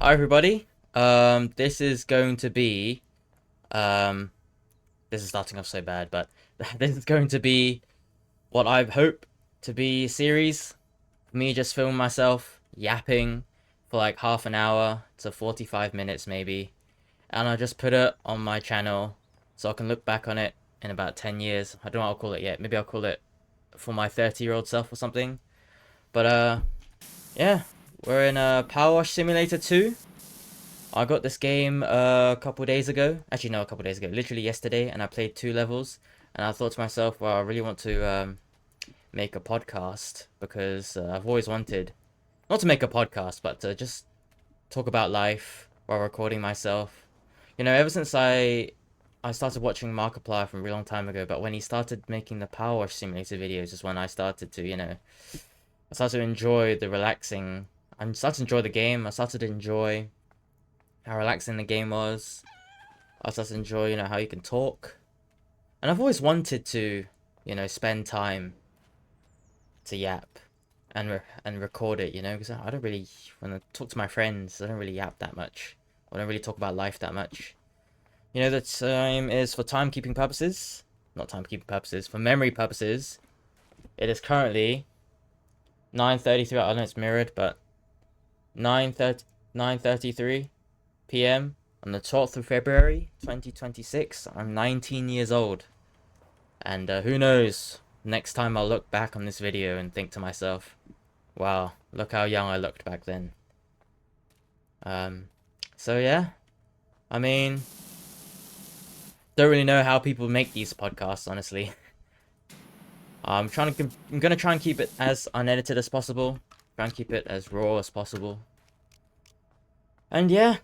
Hi everybody. This is going to be um this is starting off so bad, but this is going to be what I hope to be a series. Me just filming myself yapping for like half an hour to 45 minutes maybe, and I'll just put it on my channel so I can look back on it in about 10 years. I don't know what I'll call it yet. Maybe I'll call it for my 30-year-old self or something. But yeah, we're in Power Wash Simulator 2. I got this game a couple days ago. Actually, no, a couple days ago. Literally yesterday, and I played 2 levels. And I thought to myself, well, I really want to make a podcast because I've always wanted, not to make a podcast, but to just talk about life while recording myself. Ever since I started watching Markiplier from a really long time ago, but when he started making the Power Wash Simulator videos is when I started to, I started to enjoy the relaxing. I started to enjoy the game. I started to enjoy how relaxing the game was. I just enjoy, how you can talk. And I've always wanted to, spend time to yap and record it, because I don't really, when I talk to my friends, I don't really yap that much. I don't really talk about life that much. The time is for timekeeping purposes. Not timekeeping purposes, for memory purposes. It is currently 9:33. I don't know it's mirrored, but 9:30, 9:33 p.m. on the 12th of February 2026. I'm 19 years old. And who knows, next time I'll look back on this video and think to myself, wow, look how young I looked back then. Um, so yeah, I mean, don't really know how people make these podcasts, honestly. I'm gonna try and keep it as unedited as possible. Try and keep it as raw as possible. And yeah,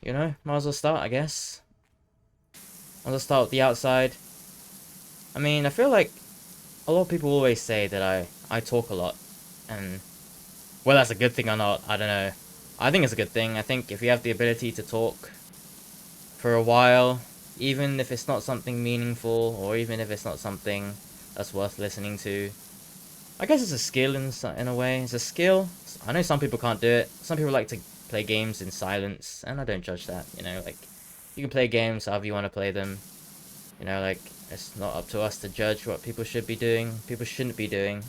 might as well start, I guess. Might as well start with the outside. I mean, I feel like a lot of people always say that I talk a lot, and whether that's a good thing or not, I don't know. I think it's a good thing. I think if you have the ability to talk for a while, even if it's not something meaningful, or even if it's not something that's worth listening to, I guess it's a skill in a way. It's a skill. I know some people can't do it. Some people like to play games in silence, and I don't judge that. Like you can play games however you want to play them. Like it's not up to us to judge what people should be doing, people shouldn't be doing.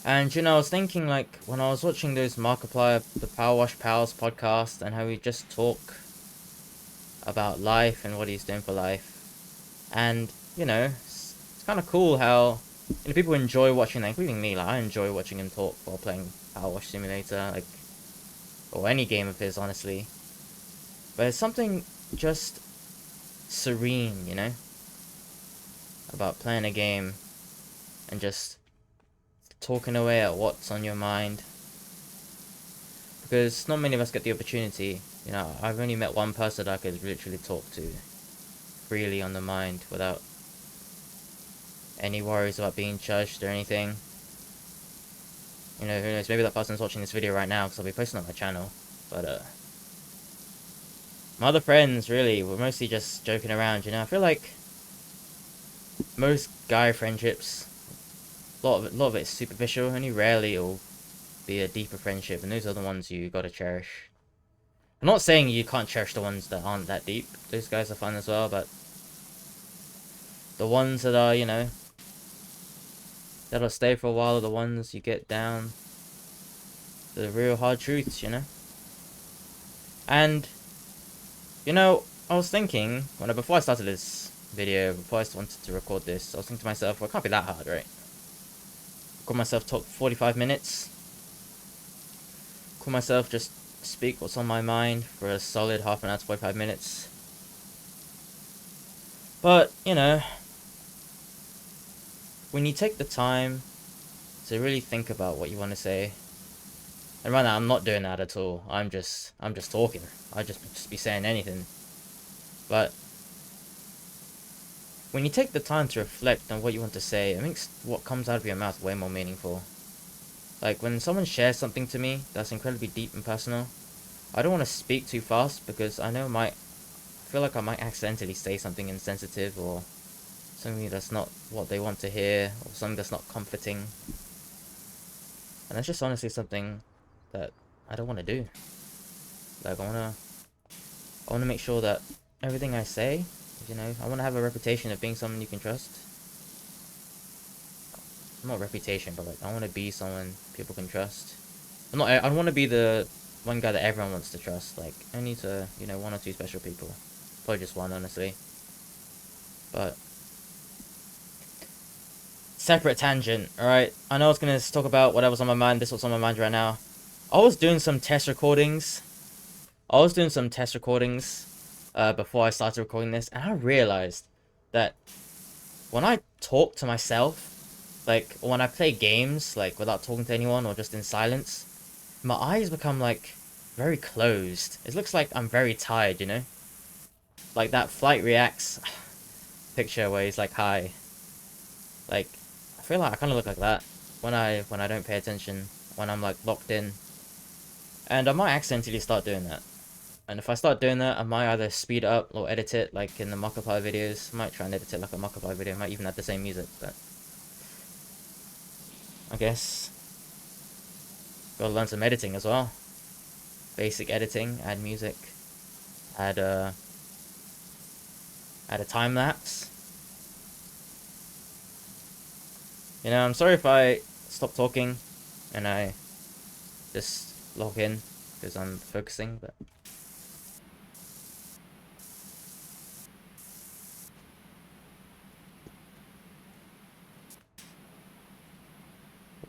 And I was thinking, like, when I was watching those Markiplier, the Power Wash Pals podcast, and how we just talk about life and what he's doing for life. And, it's kind of cool how, people enjoy watching that, including me. Like, I enjoy watching him talk while playing Power Wash Simulator, like, or any game of his, honestly. But it's something just serene, about playing a game and just talking away at what's on your mind. Because not many of us get the opportunity. I've only met one person that I could literally talk to freely on the mind without any worries about being judged or anything. Who knows, maybe that person's watching this video right now because I'll be posting on my channel. But my other friends, really, were mostly just joking around, I feel like most guy friendships, a lot of it is superficial. Only rarely it'll be a deeper friendship, and those are the ones you gotta cherish. I'm not saying you can't cherish the ones that aren't that deep. Those guys are fun as well, but the ones that are, that'll stay for a while are the ones you get down to the real hard truths. And, I was thinking, before I started this video, before I wanted to record this, I was thinking to myself, well, it can't be that hard, right? Call myself talk 45 minutes. Call myself just speak what's on my mind for a solid half an hour to 45 minutes. But, when you take the time to really think about what you want to say, and right now I'm not doing that at all. I'm just talking. I just be saying anything. But when you take the time to reflect on what you want to say, it makes what comes out of your mouth way more meaningful. Like when someone shares something to me that's incredibly deep and personal, I don't want to speak too fast because I know I feel like I might accidentally say something insensitive or something that's not what they want to hear, or something that's not comforting. And that's just honestly something that I don't want to do. Like, I wanna make sure that everything I say, you know, I wanna have a reputation of being someone you can trust. Not reputation, but like, I wanna be someone people can trust. I don't wanna be the one guy that everyone wants to trust. Like, only to, you know, one or two special people. Probably just one, honestly. But separate tangent, alright? I know I was gonna talk about whatever's on my mind. This is what's on my mind right now. I was doing some test recordings. Before I started recording this, and I realized that when I talk to myself, like when I play games, like without talking to anyone or just in silence, my eyes become like very closed. It looks like I'm very tired, you know? Like that Flight Reacts picture where he's like, hi. Like, I feel like I kind of look like that when I don't pay attention, when I'm like locked in. And I might accidentally start doing that. And if I start doing that, I might either speed it up or edit it like in the Markiplier videos. I might try and edit it like a Markiplier video. I might even have the same music, but I guess gotta learn some editing as well. Basic editing, add music, add a time lapse. You know, I'm sorry if I stop talking and I just log in because I'm focusing, but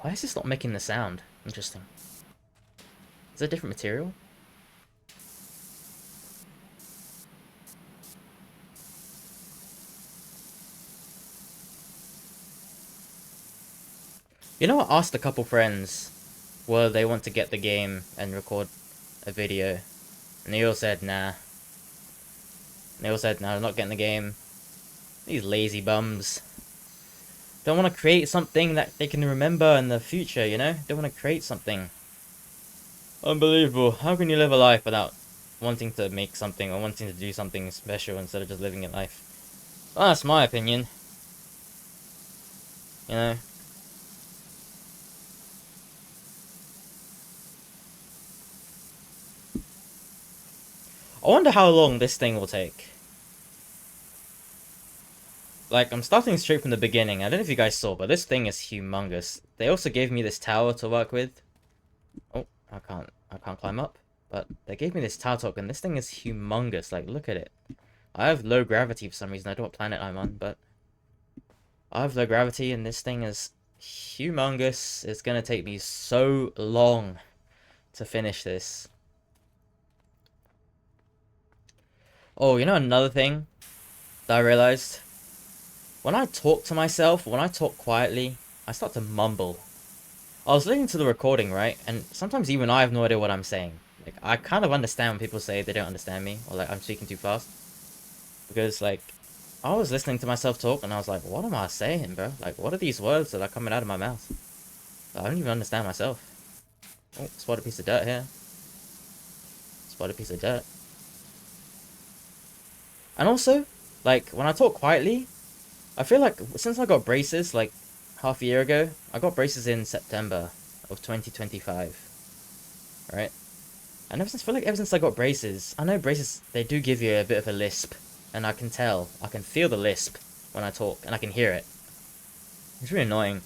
why is this not making the sound? Interesting. Is it a different material? You know, I asked a couple friends whether they want to get the game and record a video, and they all said nah. They all said, no, I'm not getting the game. These lazy bums. Don't want to create something that they can remember in the future, you know? Don't want to create something. Unbelievable. How can you live a life without wanting to make something or wanting to do something special instead of just living your life? Well, that's my opinion. You know? I wonder how long this thing will take. Like, I'm starting straight from the beginning. I don't know if you guys saw, but this thing is humongous. They also gave me this tower to work with. Oh, I can't climb up. But they gave me this tower talk, and this thing is humongous. Like, look at it. I have low gravity for some reason. I don't know what planet I'm on, but I have low gravity, and this thing is humongous. It's gonna take me so long to finish this. Oh, you know another thing that I realized? When I talk to myself, when I talk quietly, I start to mumble. I was listening to the recording, right? And sometimes even I have no idea what I'm saying. Like, I kind of understand when people say they don't understand me, or like I'm speaking too fast. Because, like, I was listening to myself talk, and I was like, what am I saying, bro? Like, what are these words that are coming out of my mouth? I don't even understand myself. Oh, spot a piece of dirt here. Spot a piece of dirt. And also, like, when I talk quietly, I feel like since I got braces, like, half a year ago, I got braces in September of 2025. Right? And I feel like ever since I got braces, I know braces, they do give you a bit of a lisp. And I can tell, I can feel the lisp when I talk, and I can hear it. It's really annoying.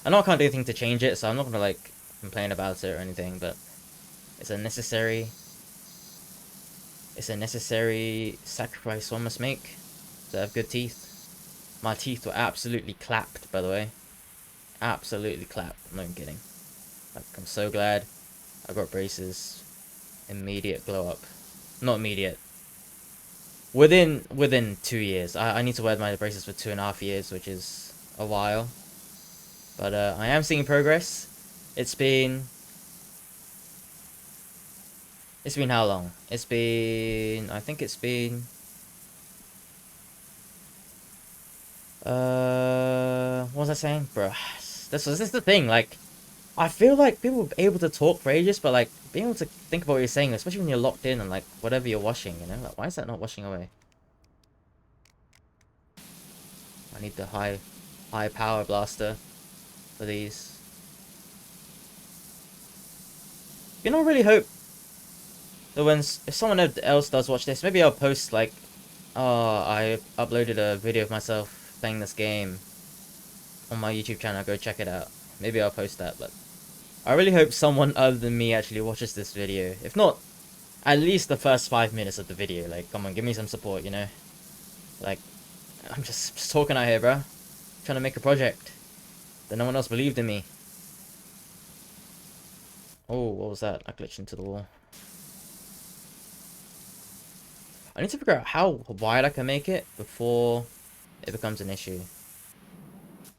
I know I can't do anything to change it, so I'm not gonna, like, complain about it or anything, but it's a necessary sacrifice one must make to have good teeth. My teeth were absolutely clapped, by the way. Absolutely clapped. I'm not even kidding. Like, I'm so glad I got braces. Immediate glow up. Not immediate. Within 2 years. I need to wear my braces for 2.5 years, which is a while. But I am seeing progress. It's been how long? I think it's been what was I saying? Bruh. This is the thing, like, I feel like people are able to talk for ages, but like being able to think about what you're saying, especially when you're locked in and like whatever you're washing, you know? Like, why is that not washing away? I need the high power blaster for these. You don't really hope So if someone else does watch this, maybe I'll post like, oh, I uploaded a video of myself playing this game on my YouTube channel. Go check it out. Maybe I'll post that, but I really hope someone other than me actually watches this video. If not, at least the first 5 minutes of the video. Like, come on, give me some support, you know? Like, I'm just talking out here, bro. Trying to make a project. Then no one else believed in me. Oh, what was that? I glitched into the wall. I need to figure out how wide I can make it before it becomes an issue.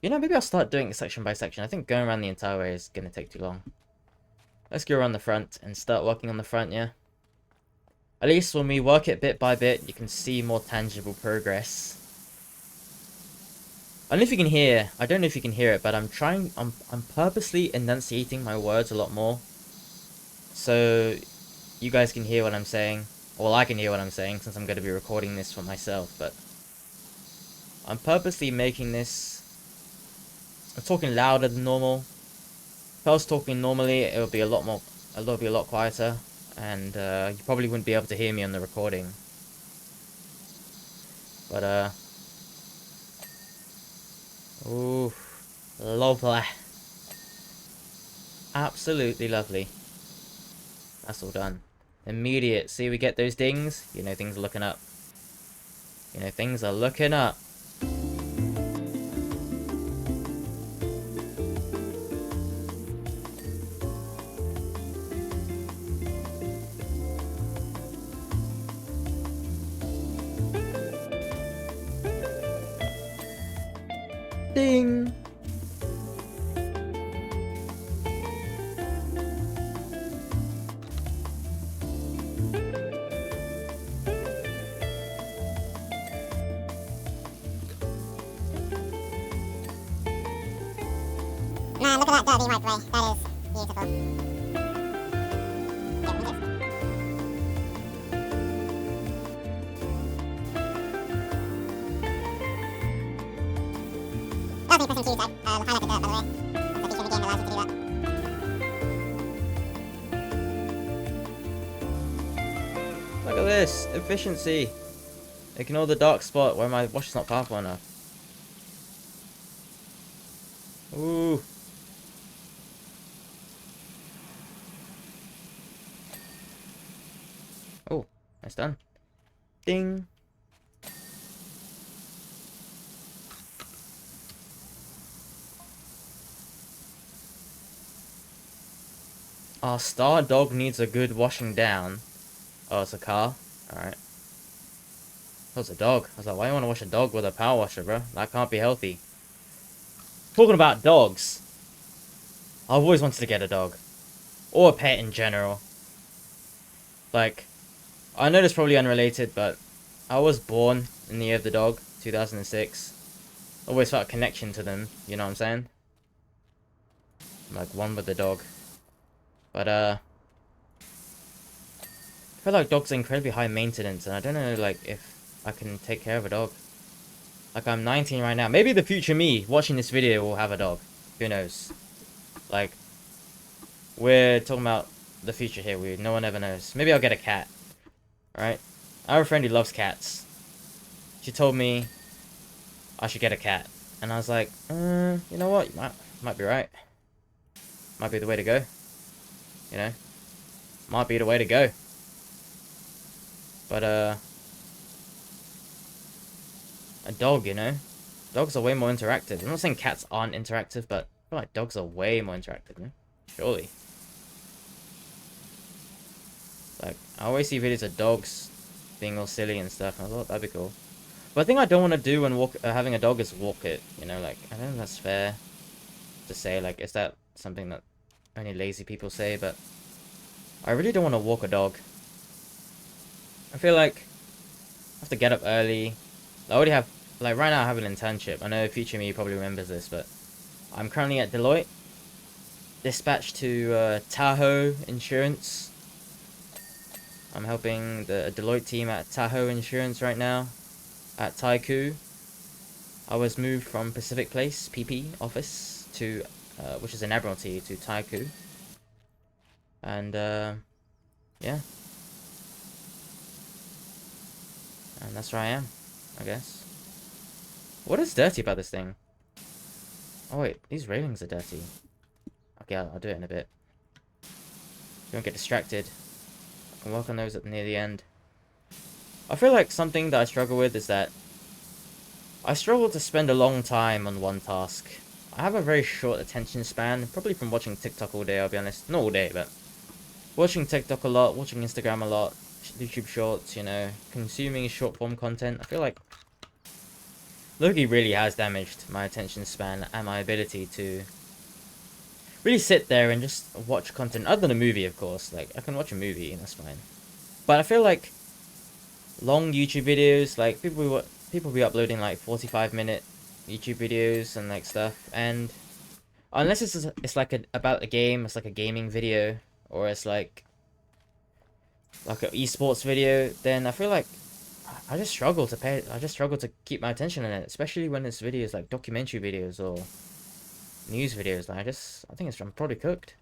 You know, maybe I'll start doing it section by section. I think going around the entire way is going to take too long. Let's go around the front and start working on the front, yeah? At least when we work it bit by bit, you can see more tangible progress. I don't know if you can hear, I don't know if you can hear it, but I'm purposely enunciating my words a lot more. So you guys can hear what I'm saying. Well, I can hear what I'm saying since I'm going to be recording this for myself, but I'm purposely making this... I'm talking louder than normal. If I was talking normally, it would be a lot quieter, and you probably wouldn't be able to hear me on the recording. But ooh, lovely. Absolutely lovely. That's all done. Immediate. See, we get those dings. You know, things are looking up. You know, things are looking up. Ding! Man, look at that dirty white way. That is beautiful. That was me pressing Q, so highlighted dirt, by the way. The feature in the game allows you to do that. Look at this! Efficiency! Ignore the dark spot where my wash is not powerful enough. Ooh! Oh, that's done. Ding! Our star dog needs a good washing down. Oh, it's a car? Alright. Oh, it's a dog. I was like, why do you want to wash a dog with a power washer, bro? That can't be healthy. Talking about dogs. I've always wanted to get a dog. Or a pet in general. Like, I know this is probably unrelated, but I was born in the year of the dog, 2006. Always felt a connection to them, you know what I'm saying? I'm like one with the dog. But, I feel like dogs are incredibly high maintenance, and I don't know, like, if I can take care of a dog. Like, I'm 19 right now. Maybe the future me watching this video will have a dog. Who knows? Like, we're talking about the future here. No one ever knows. Maybe I'll get a cat. Alright? I have a friend who loves cats. She told me I should get a cat. And I was like, you know what? You might be right. Might be the way to go. You know? Might be the way to go. But, a dog, you know? Dogs are way more interactive. I'm not saying cats aren't interactive, but I feel like dogs are way more interactive, you know? Surely. Like, I always see videos of dogs being all silly and stuff, and I thought that'd be cool. But the thing I don't want to do when having a dog is walk it, you know? Like, I don't think that's fair to say. Like, is that something that only lazy people say? But I really don't want to walk a dog. I feel like I have to get up early. I already have, like right now I have an internship. I know future me probably remembers this, but I'm currently at Deloitte. Dispatched to Tahoe Insurance. I'm helping the Deloitte team at Tahoe Insurance right now. At Taiku. I was moved from Pacific Place, PP office, to, which is an Admiralty, to Taiku. And, yeah. And that's where I am, I guess. What is dirty about this thing? Oh wait, these railings are dirty. Okay, I'll do it in a bit. Don't get distracted. I can work on those near the end. I feel like something that I struggle with is that I struggle to spend a long time on one task. I have a very short attention span, probably from watching TikTok all day, I'll be honest. Not all day, but watching TikTok a lot, watching Instagram a lot, YouTube Shorts, you know, consuming short form content. I feel like Loki really has damaged my attention span and my ability to really sit there and just watch content, other than a movie, of course. Like, I can watch a movie, and that's fine. But I feel like long YouTube videos, like, people be uploading, like, 45-minute YouTube videos and, like, stuff, and unless it's like about a game, it's like a gaming video, or it's like an esports video, then I feel like I just struggle to keep my attention on it, especially when it's videos like documentary videos or news videos. Like, I think I'm probably cooked.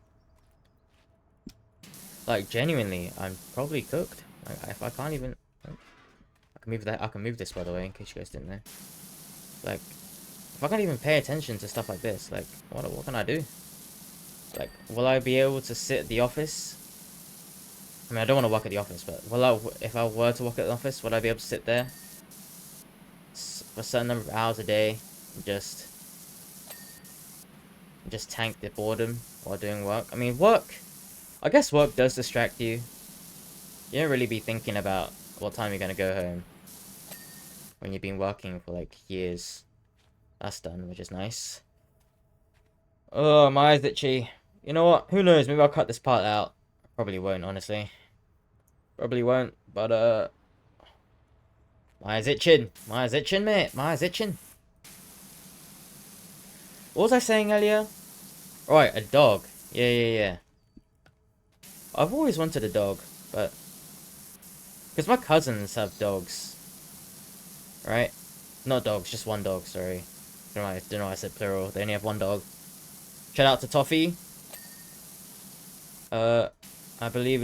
Like, genuinely, I'm probably cooked. Like, if I can't even, I can move this, by the way, in case you guys didn't know. Like, if I can't even pay attention to stuff like this, like, what can I do? Like, will I be able to sit at the office? I mean, I don't want to work at the office, but if I were to work at the office, would I be able to sit there for a certain number of hours a day and just tank the boredom while doing work? I mean, I guess work does distract you. You don't really be thinking about what time you're going to go home when you've been working for, like, years. That's done, which is nice. Oh, my eyes itchy. You know what? Who knows? Maybe I'll cut this part out. Probably won't, honestly. Probably won't, but, my eyes itching. My eyes itching, mate. My eyes itching. What was I saying earlier? Right, a dog. Yeah. I've always wanted a dog, but... because my cousins have dogs. Right? Not dogs, just one dog, sorry. Don't know why I said plural. They only have one dog. Shout out to Toffee. I believe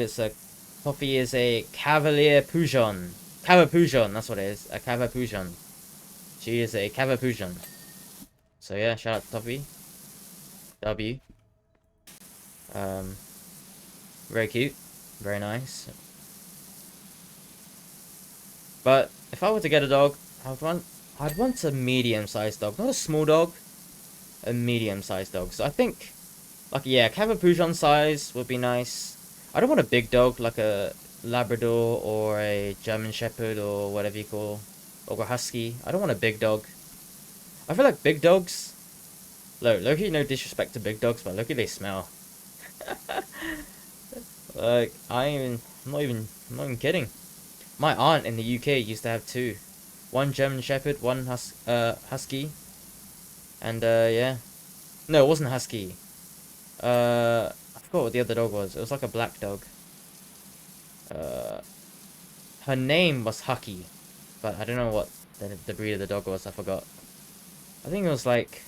Toffee is a Cavalier Peugeon. Cavapougeon, that's what it is. A Cavapougeon. She is a Cavapougeon. So yeah, shout out to Toffee. W. Very cute. Very nice. But if I were to get a dog, I'd want a medium-sized dog, not a small dog. A medium-sized dog. So I think, like, yeah, Cavapougeon size would be nice. I don't want a big dog like a Labrador or a German Shepherd or whatever you call, or a Husky. I don't want a big dog. I feel like big dogs. Loki, no disrespect to big dogs, but Loki, they smell. Like, I'm not even kidding. My aunt in the UK used to have two. One German Shepherd, one Husky. And, yeah. No, it wasn't Husky. I forgot what the other dog was. It was like a black dog. Her name was Hucky. But I don't know what the breed of the dog was. I forgot. I think it was like...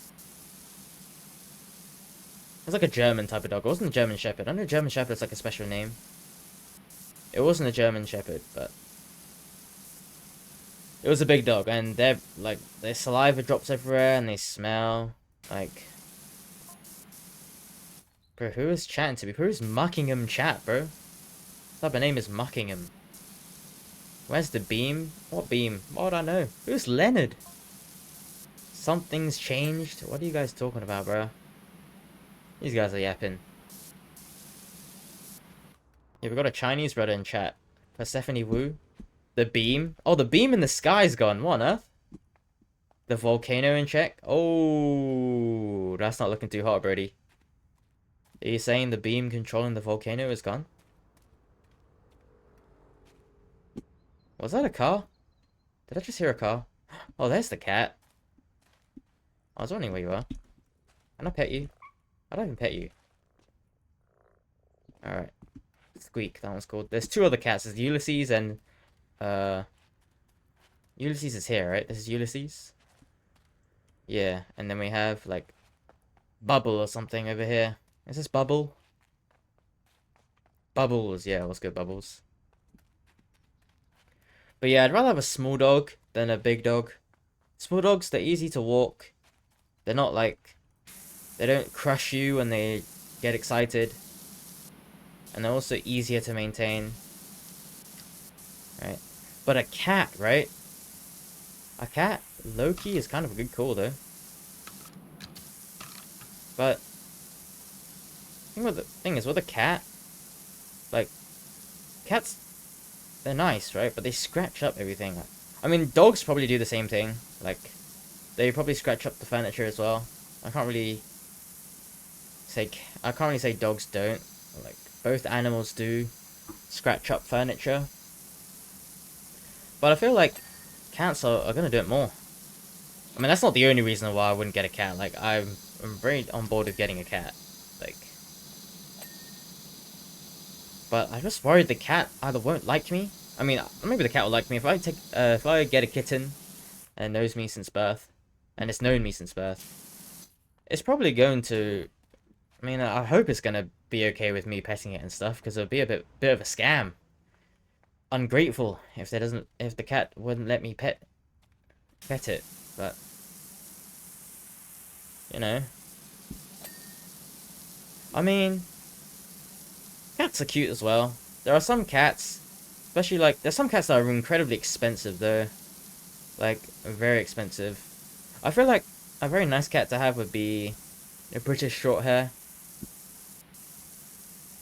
it was like a German type of dog. It wasn't a German Shepherd. I know German Shepherd's like a special name. It wasn't a German Shepherd, but... it was a big dog, and they're, like, their saliva drops everywhere, and they smell, like... bro, who is chatting to me? Who's Muckingham chat, bro? What type of name is Muckingham? Where's the beam? What beam? What would I know? Who's Leonard? Something's changed? What are you guys talking about, bro? These guys are yapping. Yeah, we got a Chinese brother in chat. Persephone Wu. The beam. Oh, the beam in the sky's gone. What on earth? The volcano in check. Oh, that's not looking too hot, Brody. Are you saying the beam controlling the volcano is gone? Was that a car? Did I just hear a car? Oh, there's the cat. I was wondering where you are. Can I pet you? I don't even pet you. Alright. Squeak, that one's called. There's two other cats. There's Ulysses and... Ulysses is here, right? This is Ulysses. Yeah, and then we have, like... Bubble or something over here. Is this Bubble? Bubbles, yeah, what's good, Bubbles? But yeah, I'd rather have a small dog than a big dog. Small dogs, they're easy to walk. They're not like, they don't crush you when they get excited. And they're also easier to maintain. Right? But a cat, right? A cat, low-key, is kind of a good call, though. But the thing is, with a cat, like, cats, they're nice, right? But they scratch up everything. I mean, dogs probably do the same thing. Like, they probably scratch up the furniture as well. I can't really say dogs don't. Like, both animals do scratch up furniture. But I feel like cats are gonna do it more. I mean, that's not the only reason why I wouldn't get a cat. Like, I'm very on board with getting a cat. Like, but I'm just worried the cat either won't like me. I mean, maybe the cat will like me if I get a kitten and knows me since birth, and it's known me since birth. It's probably going to. I mean, I hope it's gonna be okay with me petting it and stuff, because it'll be a bit of a scam. Ungrateful if the cat wouldn't let me pet it, but you know. I mean, cats are cute as well. There are some cats, especially like, there's some cats that are incredibly expensive though. Like, very expensive. I feel like a very nice cat to have would be a British Shorthair.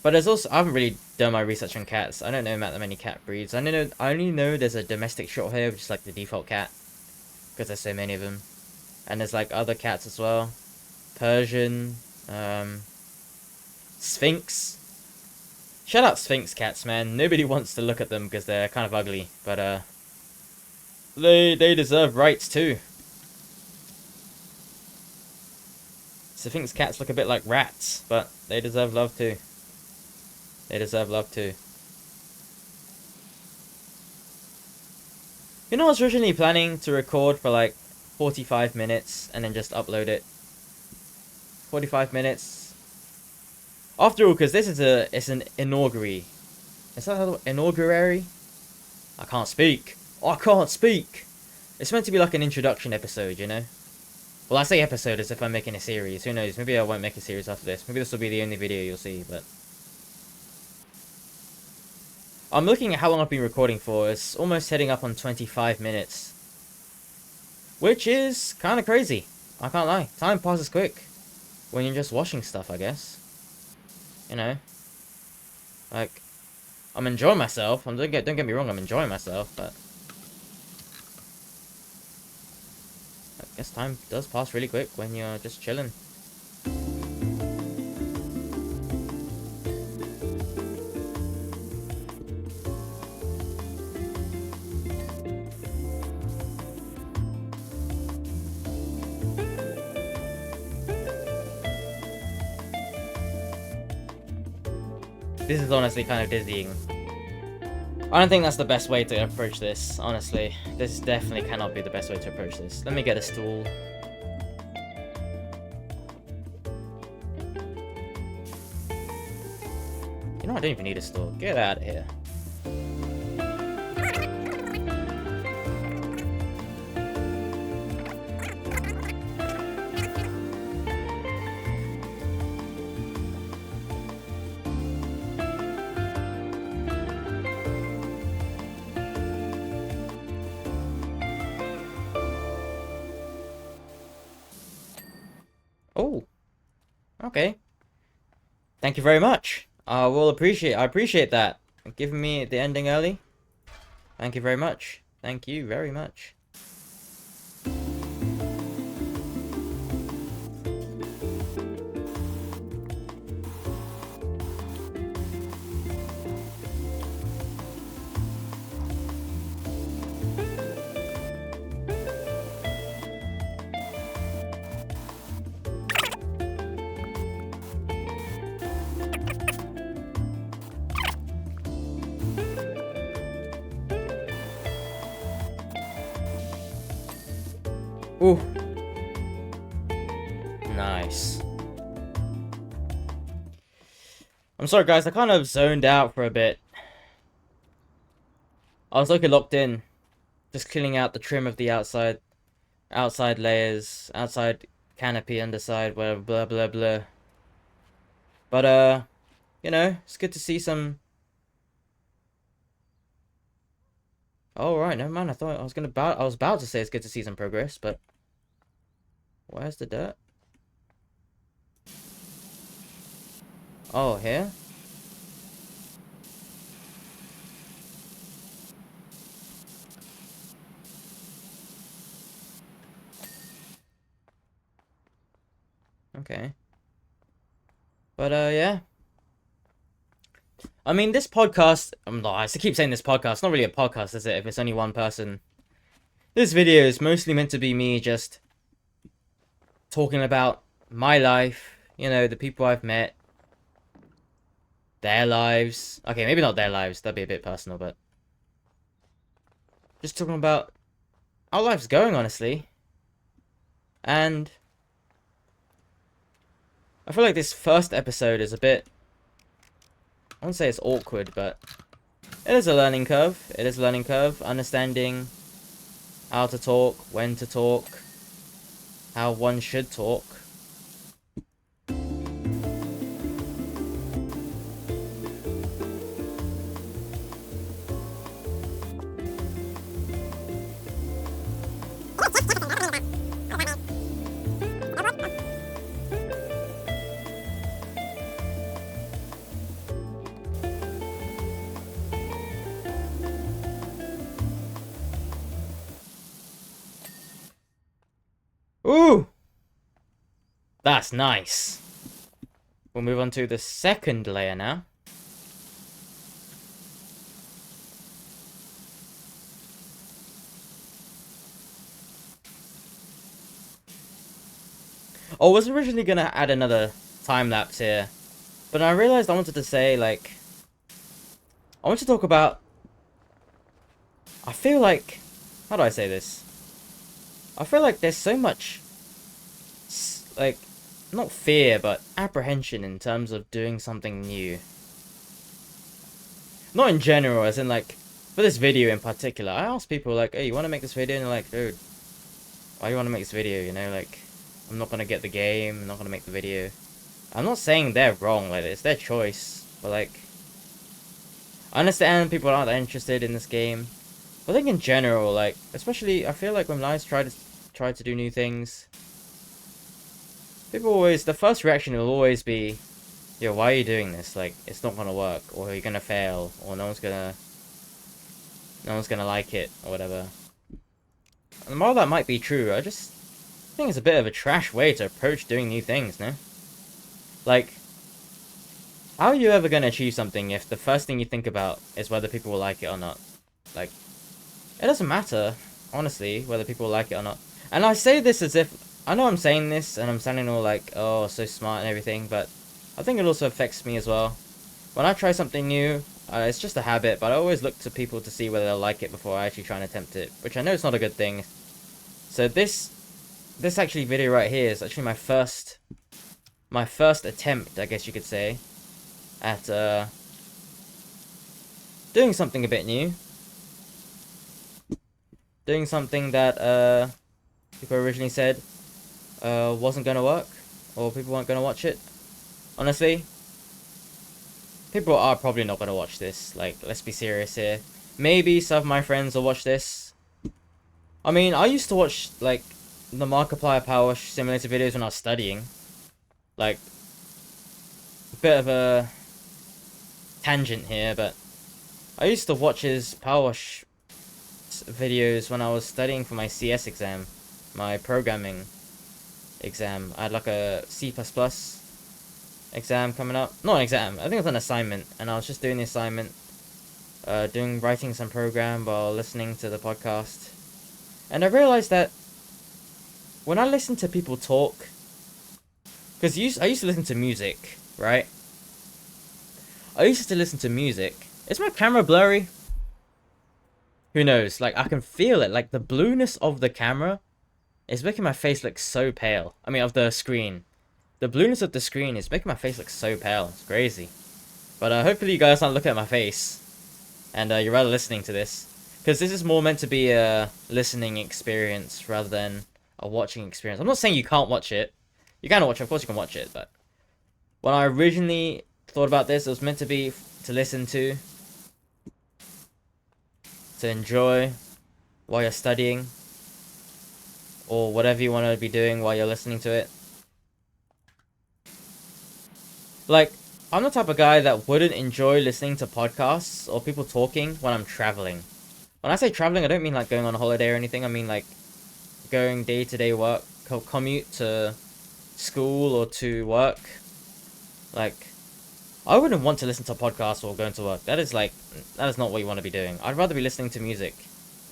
But there's also, I haven't really done my research on cats. I don't know about that many cat breeds. I only know there's a domestic Shorthair, which is like the default cat, because there's so many of them. And there's like other cats as well. Persian, Sphinx. Shout out Sphinx cats, man. Nobody wants to look at them because they're kind of ugly, but they deserve rights too. Sphinx cats look a bit like rats, but they deserve love too. They deserve love too. You know, I was originally planning to record for like 45 minutes and then just upload it. 45 minutes. After all, because this is it's an inaugurary. Is that inaugurary? I can't speak. I can't speak. It's meant to be like an introduction episode, you know? Well, I say episode as if I'm making a series. Who knows? Maybe I won't make a series after this. Maybe this will be the only video you'll see, but I'm looking at how long I've been recording for. It's almost heading up on 25 minutes. Which is kind of crazy. I can't lie. Time passes quick when you're just washing stuff, I guess. You know? Like, I'm enjoying myself. Don't get me wrong, I'm enjoying myself, but I guess time does pass really quick when you're just chilling. This is honestly kind of dizzying. I don't think that's the best way to approach this, honestly. This definitely cannot be the best way to approach this. Let me get a stool. You know, I don't even need a stool. Get out of here. Oh, okay. Thank you very much. I appreciate that. Giving me the ending early. Thank you very much. Thank you very much. Ooh. Nice. I'm sorry guys, I kind of zoned out for a bit. I was looking locked in, just cleaning out the trim of the outside layers, outside canopy, underside, whatever, blah blah blah. But you know, it's good to see some. Oh right, never mind. I thought I was about to say it's good to see some progress, but where's the dirt? Oh, here. Okay. But yeah. I mean, this podcast. I keep saying this podcast. It's not really a podcast, is it? If it's only one person. This video is mostly meant to be me just talking about my life. You know, the people I've met, their lives. Okay, maybe not their lives. That'd be a bit personal, but just talking about how life's going, honestly. And I feel like this first episode is a bit. I wouldn't say it's awkward, but it is a learning curve. It is a learning curve. Understanding how to talk, when to talk, how one should talk. Ooh! That's nice. We'll move on to the second layer now. Oh, I was originally gonna add another time lapse here, but I realized I wanted to say, like, I want to talk about. I feel like, how do I say this? I feel like there's so much, like, not fear, but apprehension in terms of doing something new. Not in general, as in, like, for this video in particular, I ask people, like, hey, you want to make this video? And they're like, dude, why do you want to make this video? You know, like, I'm not going to get the game, I'm not going to make the video. I'm not saying they're wrong, like, it's their choice, but, like, I understand people aren't that interested in this game. But I think in general, like, especially, I feel like when Lies try to do new things, people always, the first reaction will always be, yo, why are you doing this? Like, it's not gonna work, or you're gonna fail, or no one's gonna like it, or whatever. And while that might be true, I just think it's a bit of a trash way to approach doing new things, no? Like, how are you ever gonna achieve something if the first thing you think about is whether people will like it or not? Like, it doesn't matter, honestly, whether people like it or not. And I say this as if, I know I'm saying this, and I'm sounding all like, oh, so smart and everything, but I think it also affects me as well. When I try something new, it's just a habit, but I always look to people to see whether they'll like it before I actually try and attempt it, which I know it's not a good thing. So this actually video right here is actually my first attempt, I guess you could say, at doing something a bit new. Doing something that people originally said wasn't gonna work, or people weren't gonna watch it. Honestly, people are probably not gonna watch this. Like, let's be serious here. Maybe some of my friends will watch this. I mean, I used to watch, like, the Markiplier Power Simulator videos when I was studying. Like, a bit of a tangent here, but I used to watch his Power videos when I was studying for my CS exam, my programming exam. I had like a C++ exam coming up. Not an exam, I think it was an assignment, and I was just doing the assignment, writing some program while listening to the podcast. And I realized that when I listen to people talk, because I used to listen to music, right? I used to listen to music. Is my camera blurry? Who knows? Like, I can feel it. Like, the blueness of the camera is making my face look so pale. I mean, of the screen. The blueness of the screen is making my face look so pale. It's crazy. But hopefully you guys aren't looking at my face. And you're rather listening to this. Because this is more meant to be a listening experience rather than a watching experience. I'm not saying you can't watch it. You can watch it, of course you can watch it, but when I originally thought about this, it was meant to be to listen to enjoy while you're studying, or whatever you want to be doing while you're listening to it. Like, I'm the type of guy that wouldn't enjoy listening to podcasts or people talking when I'm traveling. When I say traveling, I don't mean like going on a holiday or anything. I mean like going day-to-day work, commute to school or to work. Like, I wouldn't want to listen to podcasts or going to work. That is not what you want to be doing. I'd rather be listening to music.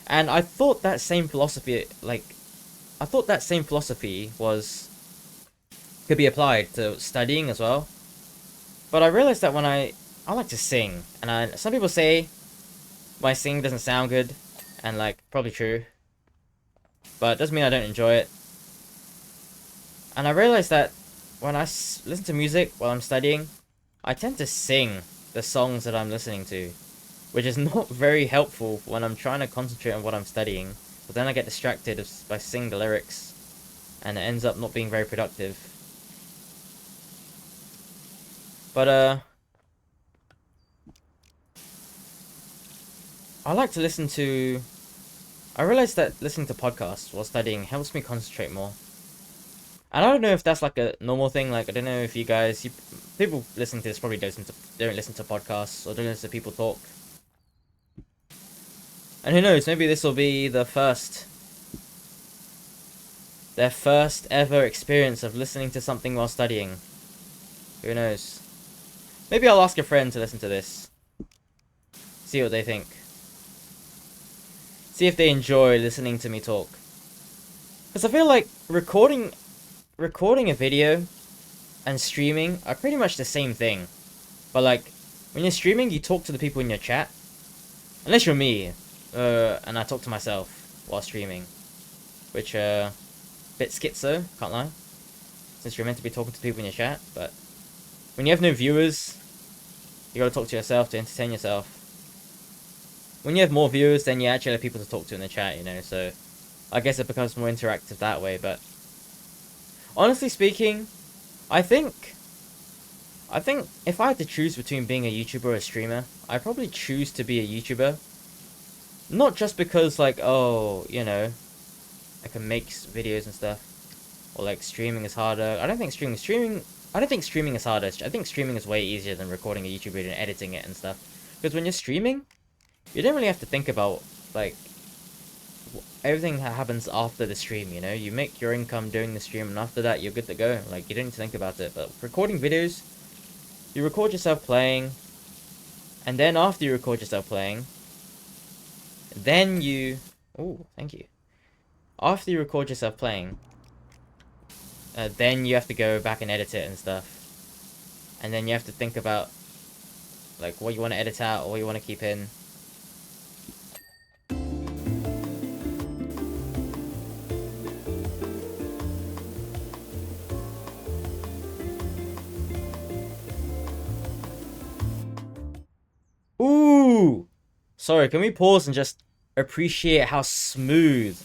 And I thought that same philosophy, was could be applied to studying as well. But I realized that when I like to sing, and some people say my singing doesn't sound good, and like probably true, but it doesn't mean I don't enjoy it. And I realized that when I listen to music while I'm studying, I tend to sing the songs that I'm listening to, which is not very helpful when I'm trying to concentrate on what I'm studying. But then I get distracted by singing the lyrics, and it ends up not being very productive. But I like to listen to... I realized that listening to podcasts while studying helps me concentrate more. And I don't know if that's like a normal thing. Like, I don't know if you guys... people listening to this probably don't listen to podcasts or don't listen to people talk. And who knows, maybe this will be their first ever experience of listening to something while studying. Who knows? Maybe I'll ask a friend to listen to this. See what they think. See if they enjoy listening to me talk. Because I feel like recording a video and streaming are pretty much the same thing. But like, when you're streaming, you talk to the people in your chat. Unless you're me, and I talk to myself while streaming. Which, bit schizo, can't lie. Since you're meant to be talking to people in your chat, but when you have no viewers, you gotta talk to yourself to entertain yourself. When you have more viewers, then you actually have people to talk to in the chat, you know, so I guess it becomes more interactive that way, but honestly speaking, I think if I had to choose between being a YouTuber or a streamer, I'd probably choose to be a YouTuber. Not just because, like, oh, you know, I can make videos and stuff, or like streaming is harder. I don't think streaming is harder. I think streaming is way easier than recording a YouTube video and editing it and stuff. Because when you're streaming, you don't really have to think about, like, everything that happens after the stream, you know? You make your income doing the stream, and after that, you're good to go. Like, you don't need to think about it. But recording videos, you record yourself playing, and then after you record yourself playing, then you... Oh, thank you. After you record yourself playing, then you have to go back and edit it and stuff. And then you have to think about, like, what you want to edit out or what you want to keep in. Ooh! Sorry, can we pause and just appreciate how smooth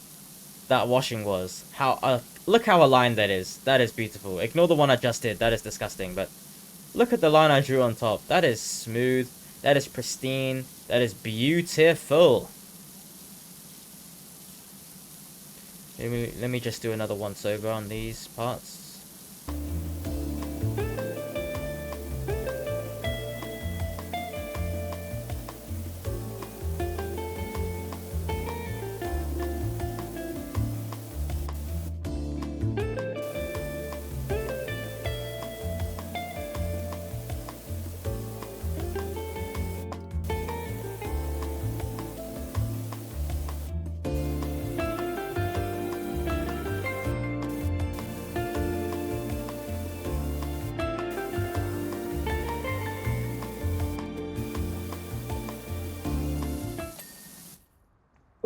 that washing was? How, look how aligned that is. That is beautiful. Ignore the one I just did. That is disgusting, but look at the line I drew on top. That is smooth. That is pristine. That is beautiful. Let me just do another once over on these parts.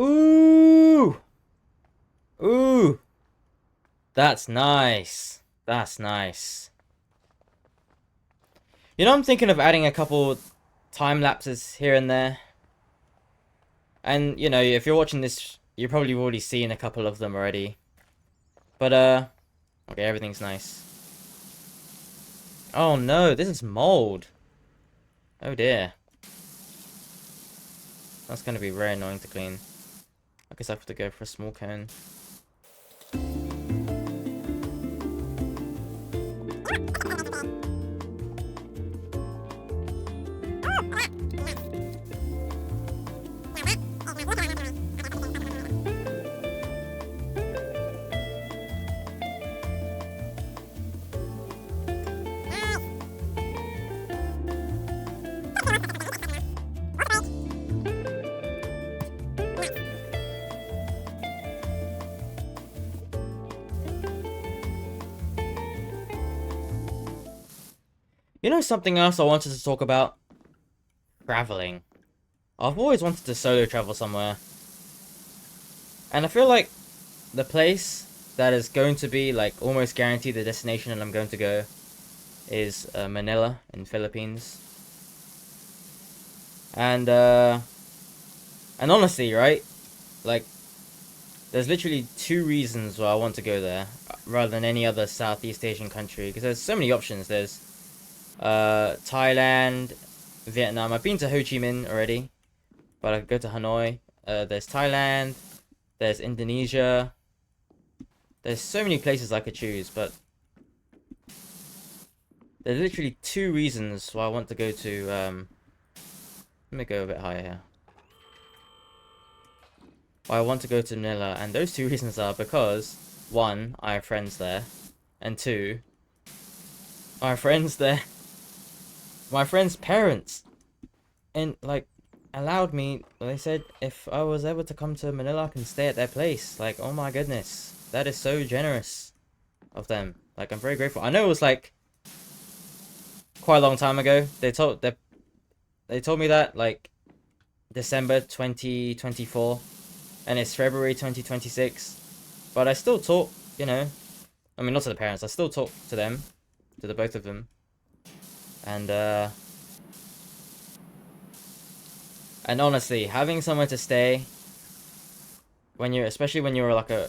Ooh! Ooh! That's nice. That's nice. You know, I'm thinking of adding a couple time lapses here and there. And, you know, if you're watching this, you've probably already seen a couple of them already. But, okay, everything's nice. Oh no, this is mold. Oh dear. That's gonna be very annoying to clean. I guess I have to go for a small cone. You know something else I wanted to talk about? Traveling. I've always wanted to solo travel somewhere. And I feel like the place that is going to be like almost guaranteed the destination that I'm going to go is Manila in Philippines. And honestly, right? Like there's literally two reasons why I want to go there rather than any other Southeast Asian country, because there's so many options. There's Thailand, Vietnam. I've been to Ho Chi Minh already, but I could go to Hanoi. There's Thailand, there's Indonesia. There's so many places I could choose, but there's literally two reasons why I want to go to, let me go a bit higher here. Why I want to go to Manila, and those two reasons are because, one, I have friends there, and two, my friends there, my friend's parents, and like, allowed me, they said if I was ever to come to Manila, I can stay at their place. Like, oh my goodness, that is so generous of them. Like, I'm very grateful. I know it was like quite a long time ago. They told me that like December 2024, and it's February 2026. But I still talk, you know. I mean, not to the parents. I still talk to them, to the both of them, and honestly, having somewhere to stay when you're, especially when you're like a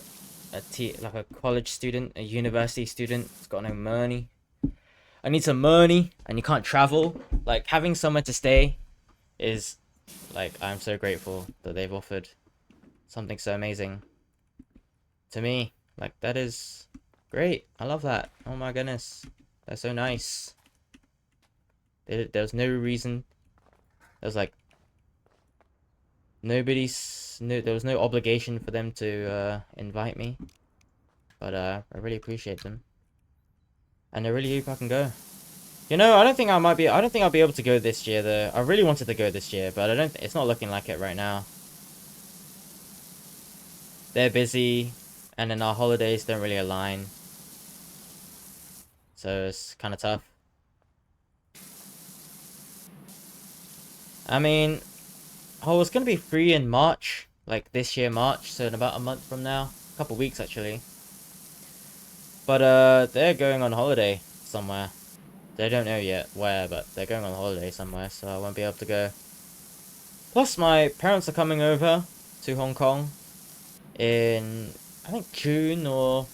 college student, a university student, it's got no money. I need some money, and you can't travel. Like, having somewhere to stay is, like, I'm so grateful that they've offered something so amazing to me. Like, that is great. I love that. Oh my goodness. That's so nice. There was no reason. There was, like, there was no obligation for them to invite me, but I really appreciate them, and I really hope I can go. You know, I don't think I'll be able to go this year though. I really wanted to go this year, but it's not looking like it right now. They're busy, and then our holidays don't really align, so it's kind of tough. I mean, I was gonna be free in March, like this year March, so in about a month from now, a couple weeks actually. But they're going on holiday somewhere. They don't know yet where, but they're going on holiday somewhere, so I won't be able to go. Plus, my parents are coming over to Hong Kong in, I think, June or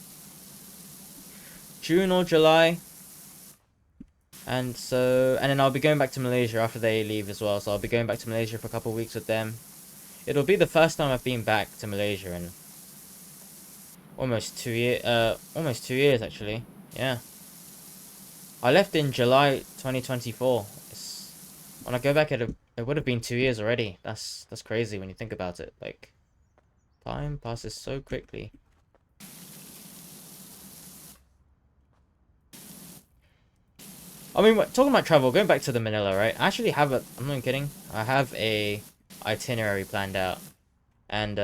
July. And then I'll be going back to Malaysia after they leave as well. So I'll be going back to Malaysia for a couple of weeks with them. It'll be the first time I've been back to Malaysia in almost 2 years. Almost 2 years actually. Yeah. I left in July 2024. When I go back, it would have been 2 years already. That's crazy when you think about it. Like, time passes so quickly. I mean, talking about travel, going back to the Manila, right? I actually have I'm not kidding. I have a itinerary planned out, and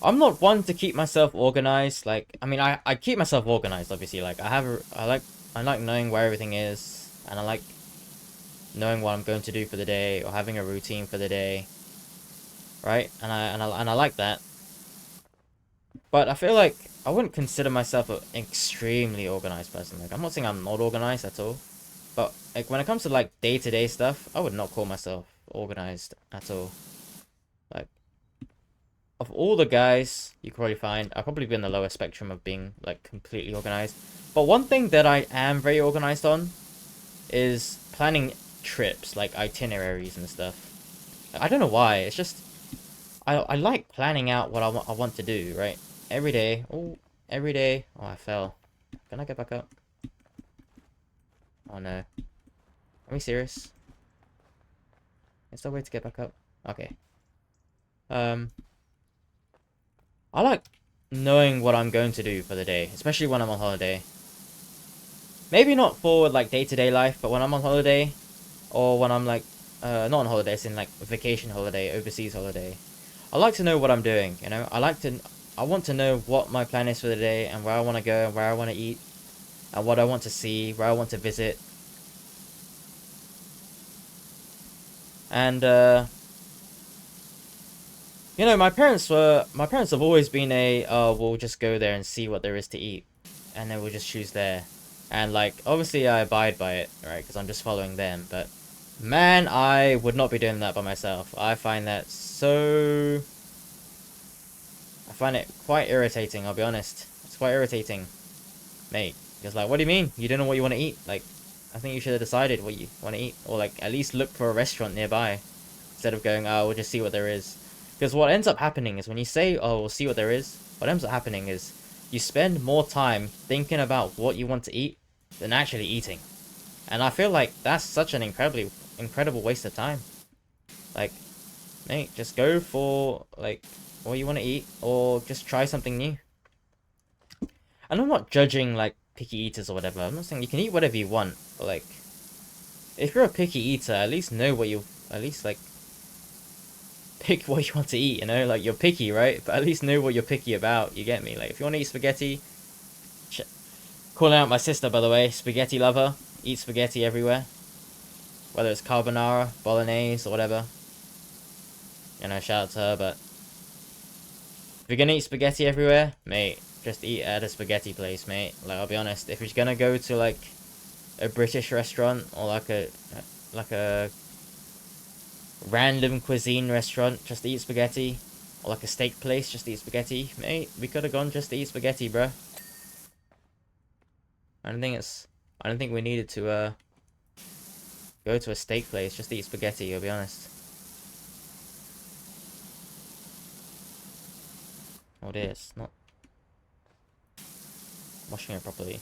I'm not one to keep myself organized. Like, I mean, I keep myself organized, obviously. Like, I like knowing where everything is, and I like knowing what I'm going to do for the day, or having a routine for the day, right? And I like that. But I feel like I wouldn't consider myself an extremely organized person. Like, I'm not saying I'm not organized at all, but like when it comes to like day-to-day stuff, I would not call myself organized at all. Like, of all the guys you could probably find, I'll probably be in the lower spectrum of being like completely organized. But one thing that I am very organized on is planning trips, like itineraries and stuff. I don't know why. It's just I like planning out what I want to do, right? Every day. Oh, every day. Oh, I fell. Can I get back up? Oh no. Are we serious? Is there a way to get back up? Okay. I like knowing what I'm going to do for the day, especially when I'm on holiday. Maybe not for like day-to-day life, but when I'm on holiday, or when I'm like, not on holidays, in like vacation holiday, overseas holiday. I like to know what I'm doing, you know? I want to know what my plan is for the day, and where I want to go, and where I want to eat, and what I want to see, where I want to visit. And, you know, my parents have always been oh, we'll just go there and see what there is to eat, and then we'll just choose there. And, like, obviously I abide by it, right, because I'm just following them, but, man, I would not be doing that by myself. I find that so... I find it quite irritating, I'll be honest. It's quite irritating. Mate, because, like, what do you mean? You don't know what you want to eat? Like, I think you should have decided what you want to eat, or, like, at least look for a restaurant nearby, instead of going, oh, we'll just see what there is. Because what ends up happening is when you say, oh, we'll see what there is, what ends up happening is you spend more time thinking about what you want to eat than actually eating. And I feel like that's such an incredible waste of time. Like, mate, just go for, like, what you want to eat, or just try something new. And I'm not judging, like, picky eaters or whatever. I'm not saying you can eat whatever you want, but, like, if you're a picky eater, at least know what you, at least, like, pick what you want to eat, you know? Like, you're picky, right? But at least know what you're picky about, you get me? Like, if you want to eat spaghetti... Calling out my sister, by the way, spaghetti lover. Eat spaghetti everywhere. Whether it's carbonara, bolognese, or whatever. You know, shout out to her, but... if you're gonna eat spaghetti everywhere, mate, just eat at a spaghetti place, mate. Like, I'll be honest, if you're gonna go to, like, a British restaurant, or like a random cuisine restaurant, just eat spaghetti. Or like a steak place, just eat spaghetti. Mate, we could have gone just to eat spaghetti, bruh. I don't think we needed to, go to a steak place just to eat spaghetti, I'll be honest. Oh dear, it's not washing it properly.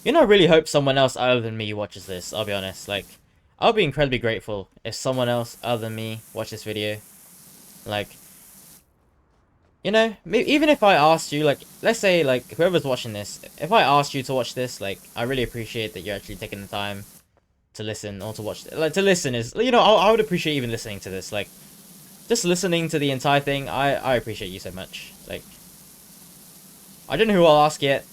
You know, I really hope someone else other than me watches this, I'll be honest. Like, I'll be incredibly grateful if someone else other than me watch this video. Like, you know, even if I asked you, like, let's say, like, whoever's watching this, if I asked you to watch this, like, I really appreciate that you're actually taking the time to listen, or to watch, like, to listen is, you know, I would appreciate even listening to this, like, just listening to the entire thing, I appreciate you so much, like, I don't know who I'll ask yet,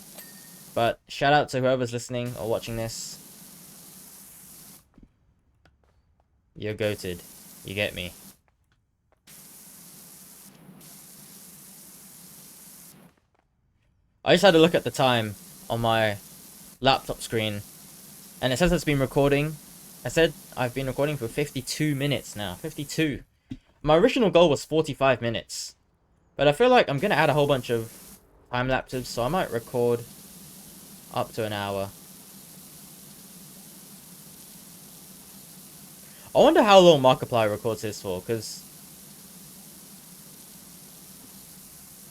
but shout out to whoever's listening or watching this. You're goated, you get me. I just had to look at the time on my laptop screen, and it says it's been recording. I said I've been recording for 52 minutes now. 52. My original goal was 45 minutes. But I feel like I'm going to add a whole bunch of time lapses, so I might record up to an hour. I wonder how long Markiplier records his for, because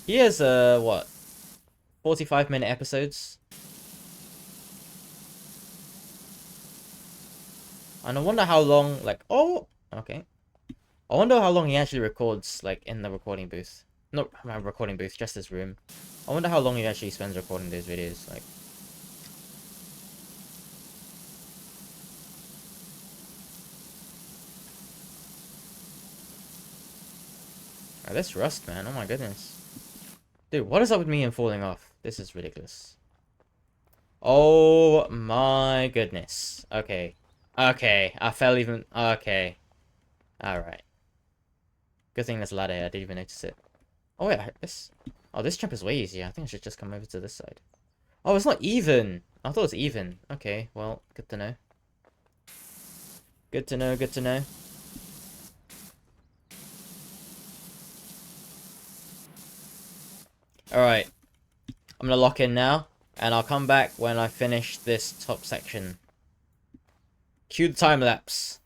he has, what? 45-minute episodes. And I wonder how long, like, oh, okay. I wonder how long he actually records, like, in the recording booth. Not my recording booth, just his room. I wonder how long he actually spends recording those videos, like. Oh, this rust, man, oh my goodness. Dude, what is up with me and falling off? This is ridiculous. Oh my goodness. Okay. Okay, I fell even... okay. Alright. Good thing there's a ladder here, I didn't even notice it. Oh wait, this... oh, this jump is way easier. I think I should just come over to this side. Oh, it's not even! I thought it was even. Okay, well, good to know. Good to know, good to know. Alright. I'm gonna lock in now, and I'll come back when I finish this top section. Cue the time lapse.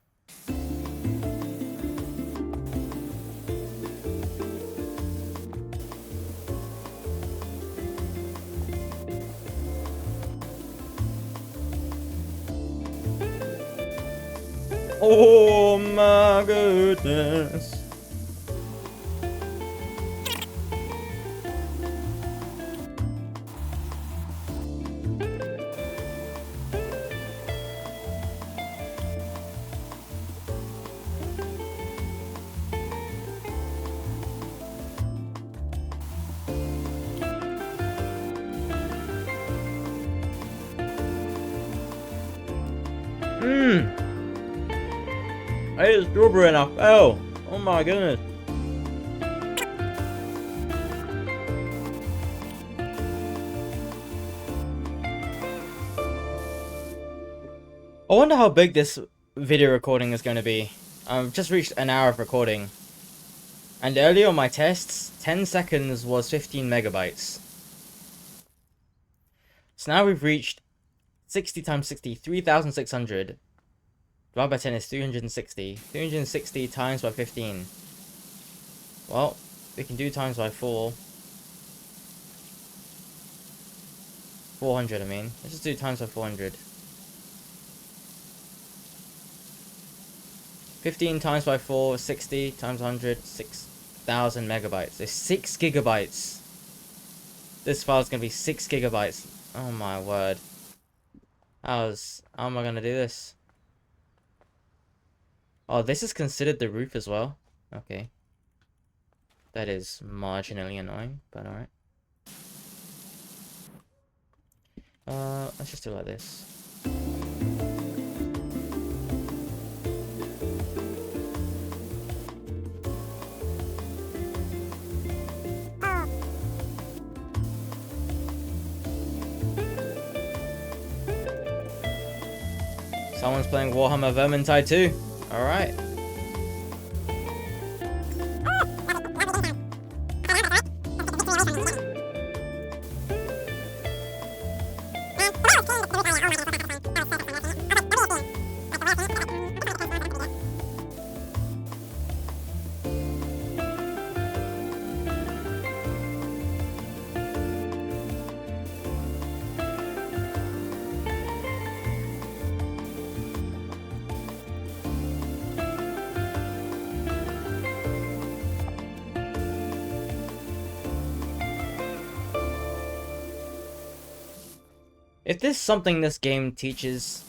Oh my goodness. I ate a strawberry and I fell. Oh my goodness. I wonder how big this video recording is going to be. I've just reached an hour of recording. And earlier on my tests, 10 seconds was 15 megabytes. So now we've reached 60 times 60, 3,600. Divided by 10 is 360. 360 times by 15. Well, we can do times by 4. 400, I mean. Let's just do times by 400. 15 times by 4, 60 times 100, 6,000 megabytes. So 6 gigabytes. This file is going to be 6 gigabytes. Oh my word. How am I going to do this? Oh, this is considered the roof as well? Okay. That is marginally annoying, but alright. Let's just do it like this. Someone's playing Warhammer Vermintide 2. Alright. If there's something this game teaches,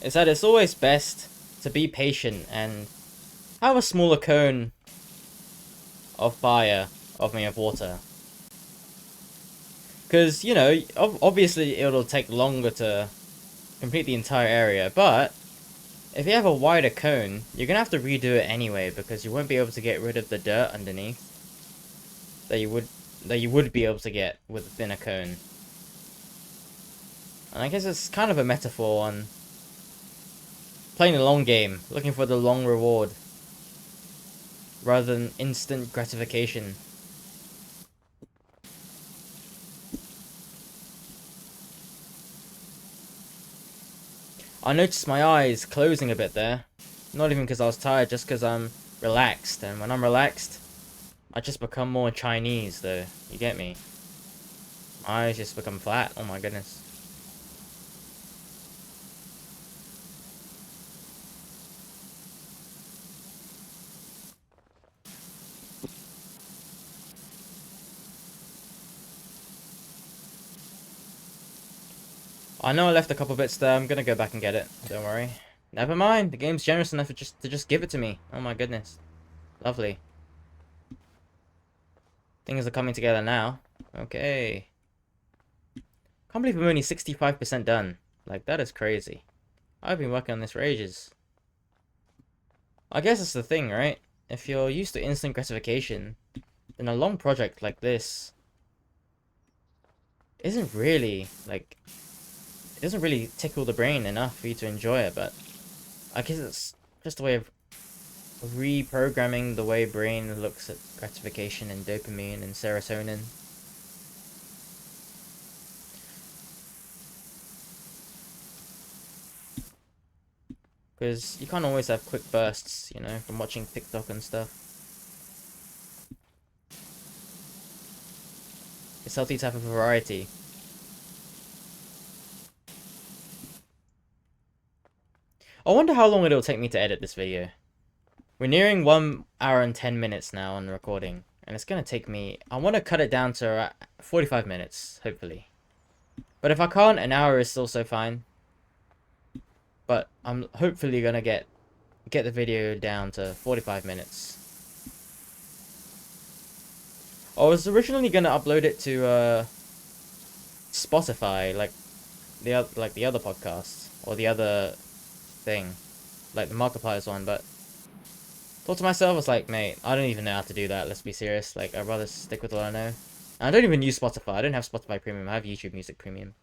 it's that it's always best to be patient and have a smaller cone of fire, of water. Because, you know, obviously it'll take longer to complete the entire area, but if you have a wider cone, you're gonna have to redo it anyway, because you won't be able to get rid of the dirt underneath that you would be able to get with a thinner cone. And I guess it's kind of a metaphor on playing the long game, looking for the long reward, rather than instant gratification. I noticed my eyes closing a bit there. Not even because I was tired, just because I'm relaxed. And when I'm relaxed, I just become more Chinese, though. You get me? My eyes just become flat. Oh my goodness. I know I left a couple bits there. I'm gonna go back and get it. Don't worry. Never mind. The game's generous enough to just give it to me. Oh my goodness. Lovely. Things are coming together now. Okay. Can't believe I'm only 65% done. Like, that is crazy. I've been working on this for ages. I guess it's the thing, right? If you're used to instant gratification, then a long project like this isn't really, like, it doesn't really tickle the brain enough for you to enjoy it. But I guess it's just a way of reprogramming the way brain looks at gratification and dopamine and serotonin. Because you can't always have quick bursts, you know, from watching TikTok and stuff. It's healthy to have a variety. I wonder how long it'll take me to edit this video. We're nearing 1 hour and 10 minutes now on recording. And it's going to take me... I want to cut it down to 45 minutes, hopefully. But if I can't, an hour is also fine. But I'm hopefully going to get the video down to 45 minutes. I was originally going to upload it to Spotify, like the other podcasts, or the other thing, like the Markiplier's one, but thought to myself, I was like, mate, I don't even know how to do that, let's be serious. Like, I'd rather stick with what I know. And I don't even use Spotify. I don't have Spotify Premium. I have YouTube Music Premium.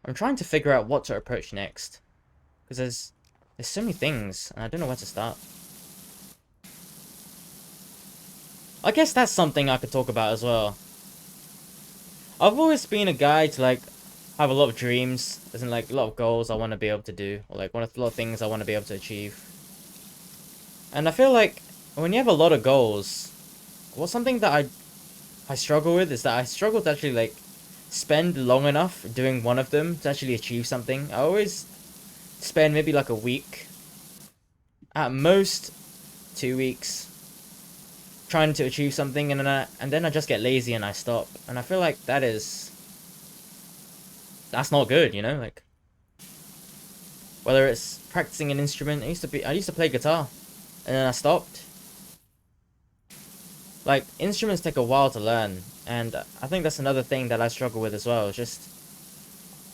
I'm trying to figure out what to approach next, because there's so many things, and I don't know where to start. I guess that's something I could talk about as well. I've always been a guy to, like, have a lot of dreams, as in, like, a lot of goals I want to be able to do, or, like, a lot of things I want to be able to achieve. And I feel like, when you have a lot of goals, something that I struggle with is that I struggle to actually, like, spend long enough doing one of them to actually achieve something. I always spend maybe, like, a week, at most 2 weeks, trying to achieve something, and then I just get lazy and I stop. And I feel like that's not good, you know? Like, whether it's practicing an instrument, I used to play guitar, and then I stopped. Like, instruments take a while to learn, and I think that's another thing that I struggle with as well. It's just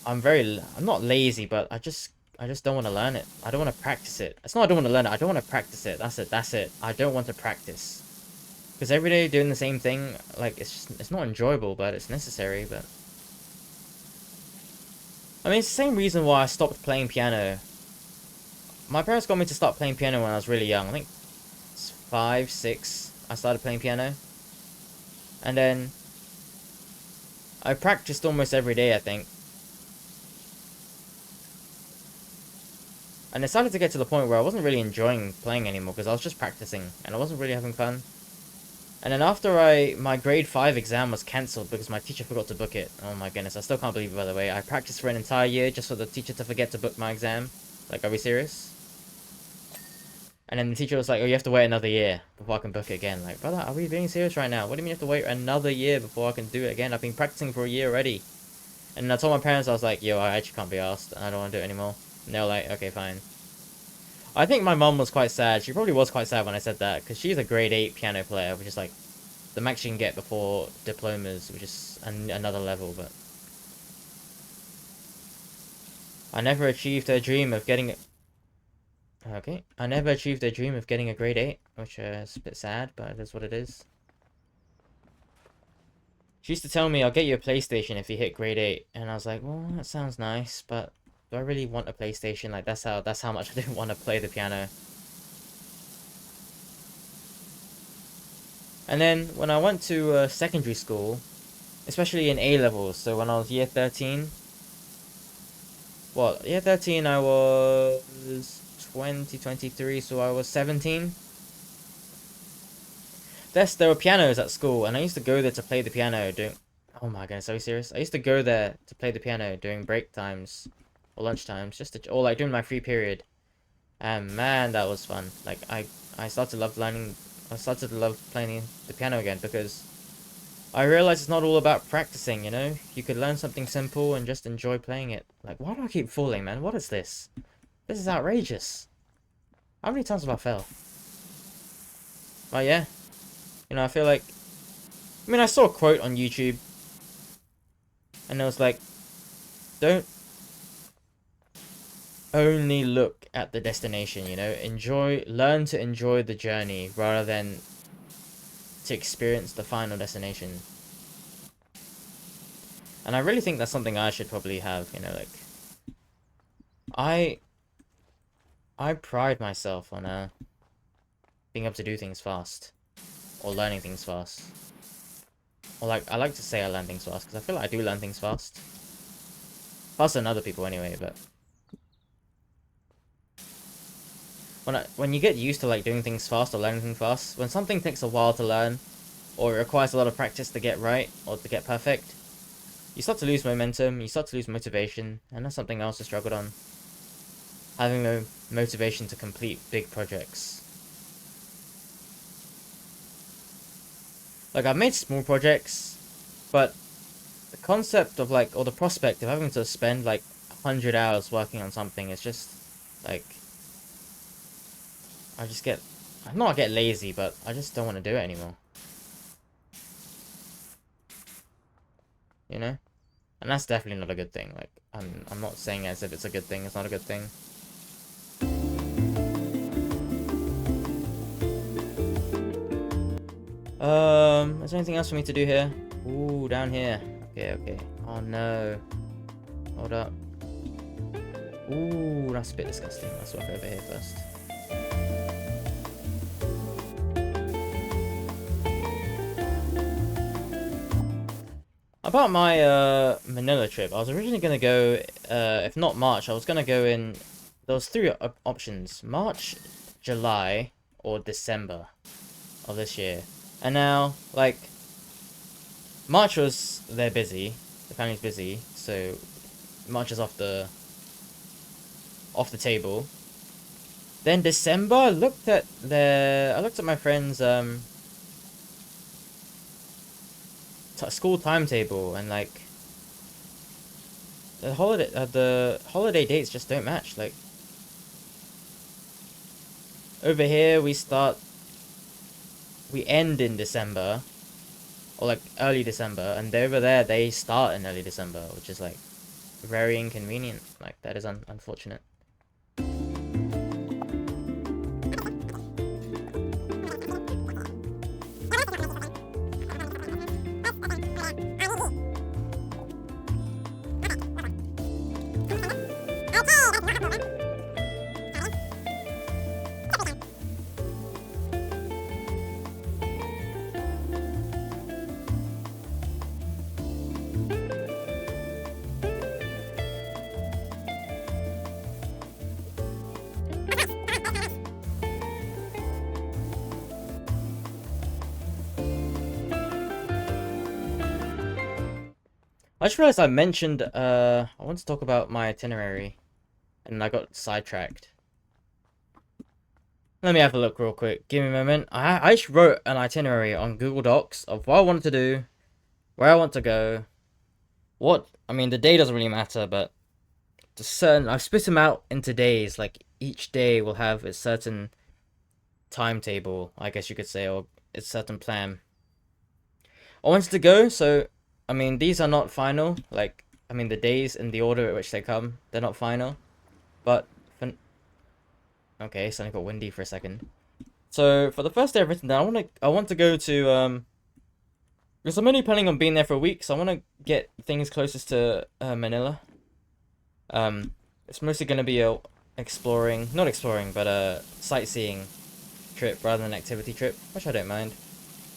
I'm not lazy, but I just don't want to learn it. I don't want to practice it. It's not I don't want to learn it. I don't want to practice it. That's it. I don't want to practice. Because every day doing the same thing, like, it's not enjoyable, but it's necessary. But I mean, it's the same reason why I stopped playing piano. My parents got me to start playing piano when I was really young. I think it's 5, 6. I started playing piano, and then I practiced almost every day, I think. And it started to get to the point where I wasn't really enjoying playing anymore because I was just practicing and I wasn't really having fun. And then after my grade 5 exam was cancelled because my teacher forgot to book it. Oh my goodness, I still can't believe it, by the way. I practiced for an entire year just for the teacher to forget to book my exam. Like, are we serious? And then the teacher was like, oh, you have to wait another year before I can book it again. Like, brother, are we being serious right now? What do you mean you have to wait another year before I can do it again? I've been practicing for a year already. And I told my parents, I was like, yo, I actually can't be asked. I don't want to do it anymore. And they were like, okay, fine. I think my mum was quite sad. She probably was quite sad when I said that, because she's a grade 8 piano player, which is like the max you can get before diplomas, which is another level. But I never achieved her dream of getting okay. I never achieved a dream of getting a grade 8, which is a bit sad, but it is what it is. She used to tell me, I'll get you a PlayStation if you hit grade 8, and I was like, well, that sounds nice, but do I really want a PlayStation? Like, that's how much I didn't want to play the piano. And then when I went to secondary school, especially in A levels, so when I was year 13, well, year 13 I was 23, so I was 17. There were pianos at school, and I used to go there to play the piano during... Oh my goodness, are you serious? I used to go there to play the piano during break times or lunch times, or like during my free period. And man, that was fun. Like, I started to love playing the piano again, because I realized it's not all about practicing, you know? You could learn something simple and just enjoy playing it. Like, why do I keep falling, man? What is this? This is outrageous. How many times have I fell? Oh yeah. You know, I feel like... I mean, I saw a quote on YouTube, and it was like, don't only look at the destination, you know? Learn to enjoy the journey rather than to experience the final destination. And I really think that's something I should probably have, you know, like I pride myself on being able to do things fast or learning things fast. Or like I like to say I learn things fast because I feel like I do learn things fast. Faster than other people anyway, but when you get used to like doing things fast or learning things fast, when something takes a while to learn or it requires a lot of practice to get right or to get perfect, you start to lose momentum, you start to lose motivation, and that's something else I struggled on. Having no motivation to complete big projects. Like, I've made small projects, but the concept of like, or the prospect of having to spend like 100 hours working on something is just, like, I not get lazy, but I just don't want to do it anymore. You know? And that's definitely not a good thing. Like, I'm not saying as if it's a good thing, it's not a good thing. Is there anything else for me to do here? Ooh, down here. Okay. Oh no. Hold up. Ooh, that's a bit disgusting. Let's walk over here first. About my Manila trip, I was originally gonna go, if not March, I was gonna go in. There was three options: March, July, or December of this year. And now, like, March was they're busy, the family's busy, so March is off the table. Then December, I looked at my friend's school timetable, and like the holiday dates just don't match. Like, over here we end in December, or like early December, and over there they start in early December, which is like very inconvenient. Like, that is unfortunate. I just realized I mentioned, I want to talk about my itinerary, and I got sidetracked. Let me have a look real quick. Give me a moment. I just wrote an itinerary on Google Docs of what I wanted to do, where I want to go, I mean, the day doesn't really matter, but I've split them out into days. Like, each day will have a certain timetable, I guess you could say, or a certain plan. I wanted to go, so I mean, these are not final. Like, I mean, the days in the order at which they come, they're not final. But, okay, suddenly got windy for a second. So, for the first day I've written down, I want to go to, because I'm only planning on being there for a week, so I want to get things closest to, Manila. It's mostly going to be a not exploring, but a sightseeing trip rather than an activity trip, which I don't mind.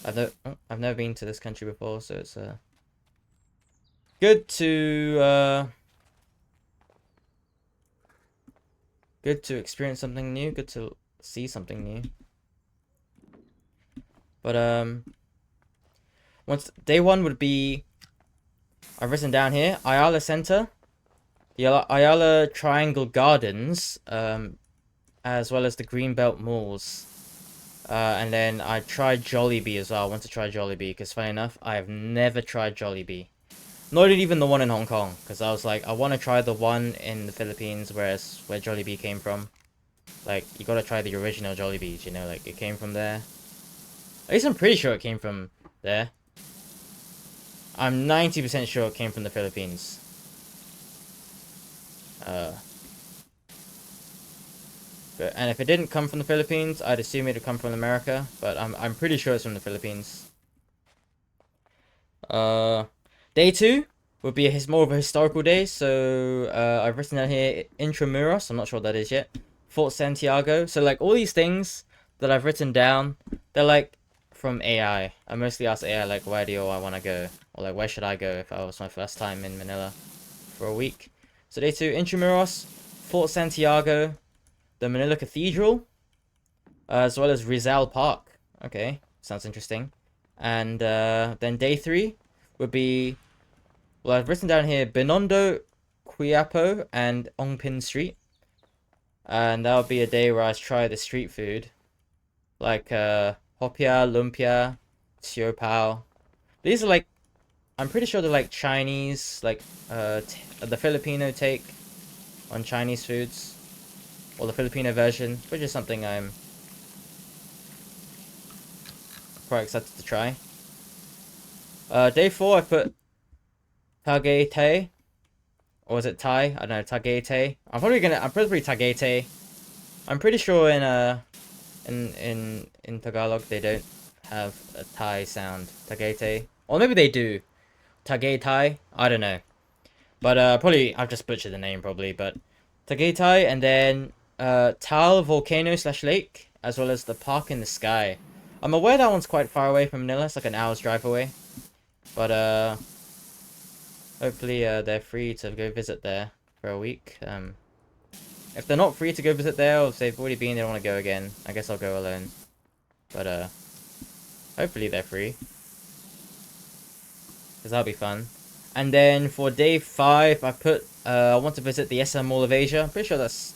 I've never been to this country before, so it's, good to experience something new, good to see something new. But day one would be, I've written down here, Ayala Center, the Ayala Triangle Gardens, as well as the Greenbelt Malls. And then I tried Jollibee as well. I want to try Jollibee because, funny enough, I have never tried Jollibee. Not even the one in Hong Kong, because I was like, I want to try the one in the Philippines, where Jollibee came from. Like, you gotta try the original Jollibees, you know, like, it came from there. At least I'm pretty sure it came from there. I'm 90% sure it came from the Philippines. And if it didn't come from the Philippines, I'd assume it'd come from America, but I'm pretty sure it's from the Philippines. Day 2 would be more of a historical day, so I've written down here Intramuros, I'm not sure what that is yet. Fort Santiago. So like all these things that I've written down, they're like from AI. I mostly ask AI like, where do I want to go? Or like, where should I go if I was my first time in Manila for a week? So day 2, Intramuros, Fort Santiago, the Manila Cathedral, as well as Rizal Park. Okay, sounds interesting. And then day 3 would be, well, I've written down here Binondo, Quiapo, and Ongpin Street. And that would be a day where I try the street food, like hopia, lumpia, siopao. These are like, I'm pretty sure they're like Chinese, like the Filipino take on Chinese foods, or the Filipino version, which is something I'm quite excited to try. Day 4, I put Tagaytay, or is it Thai? I don't know, Tagaytay. I'm probably Tagaytay. I'm pretty sure in Tagalog they don't have a Thai sound, Tagaytay, or maybe they do, Tagaytay. I don't know, but probably I've just butchered the name probably. But Tagaytay, and then Tal Volcano / Lake, as well as the Park in the Sky. I'm aware that one's quite far away from Manila. It's like an hour's drive away. But hopefully they're free to go visit there for a week. If they're not free to go visit there, or if they've already been, they don't want to go again, I guess I'll go alone. But hopefully they're free, because that'll be fun. And then for day 5, I put I want to visit the SM Mall of Asia. I'm pretty sure that's,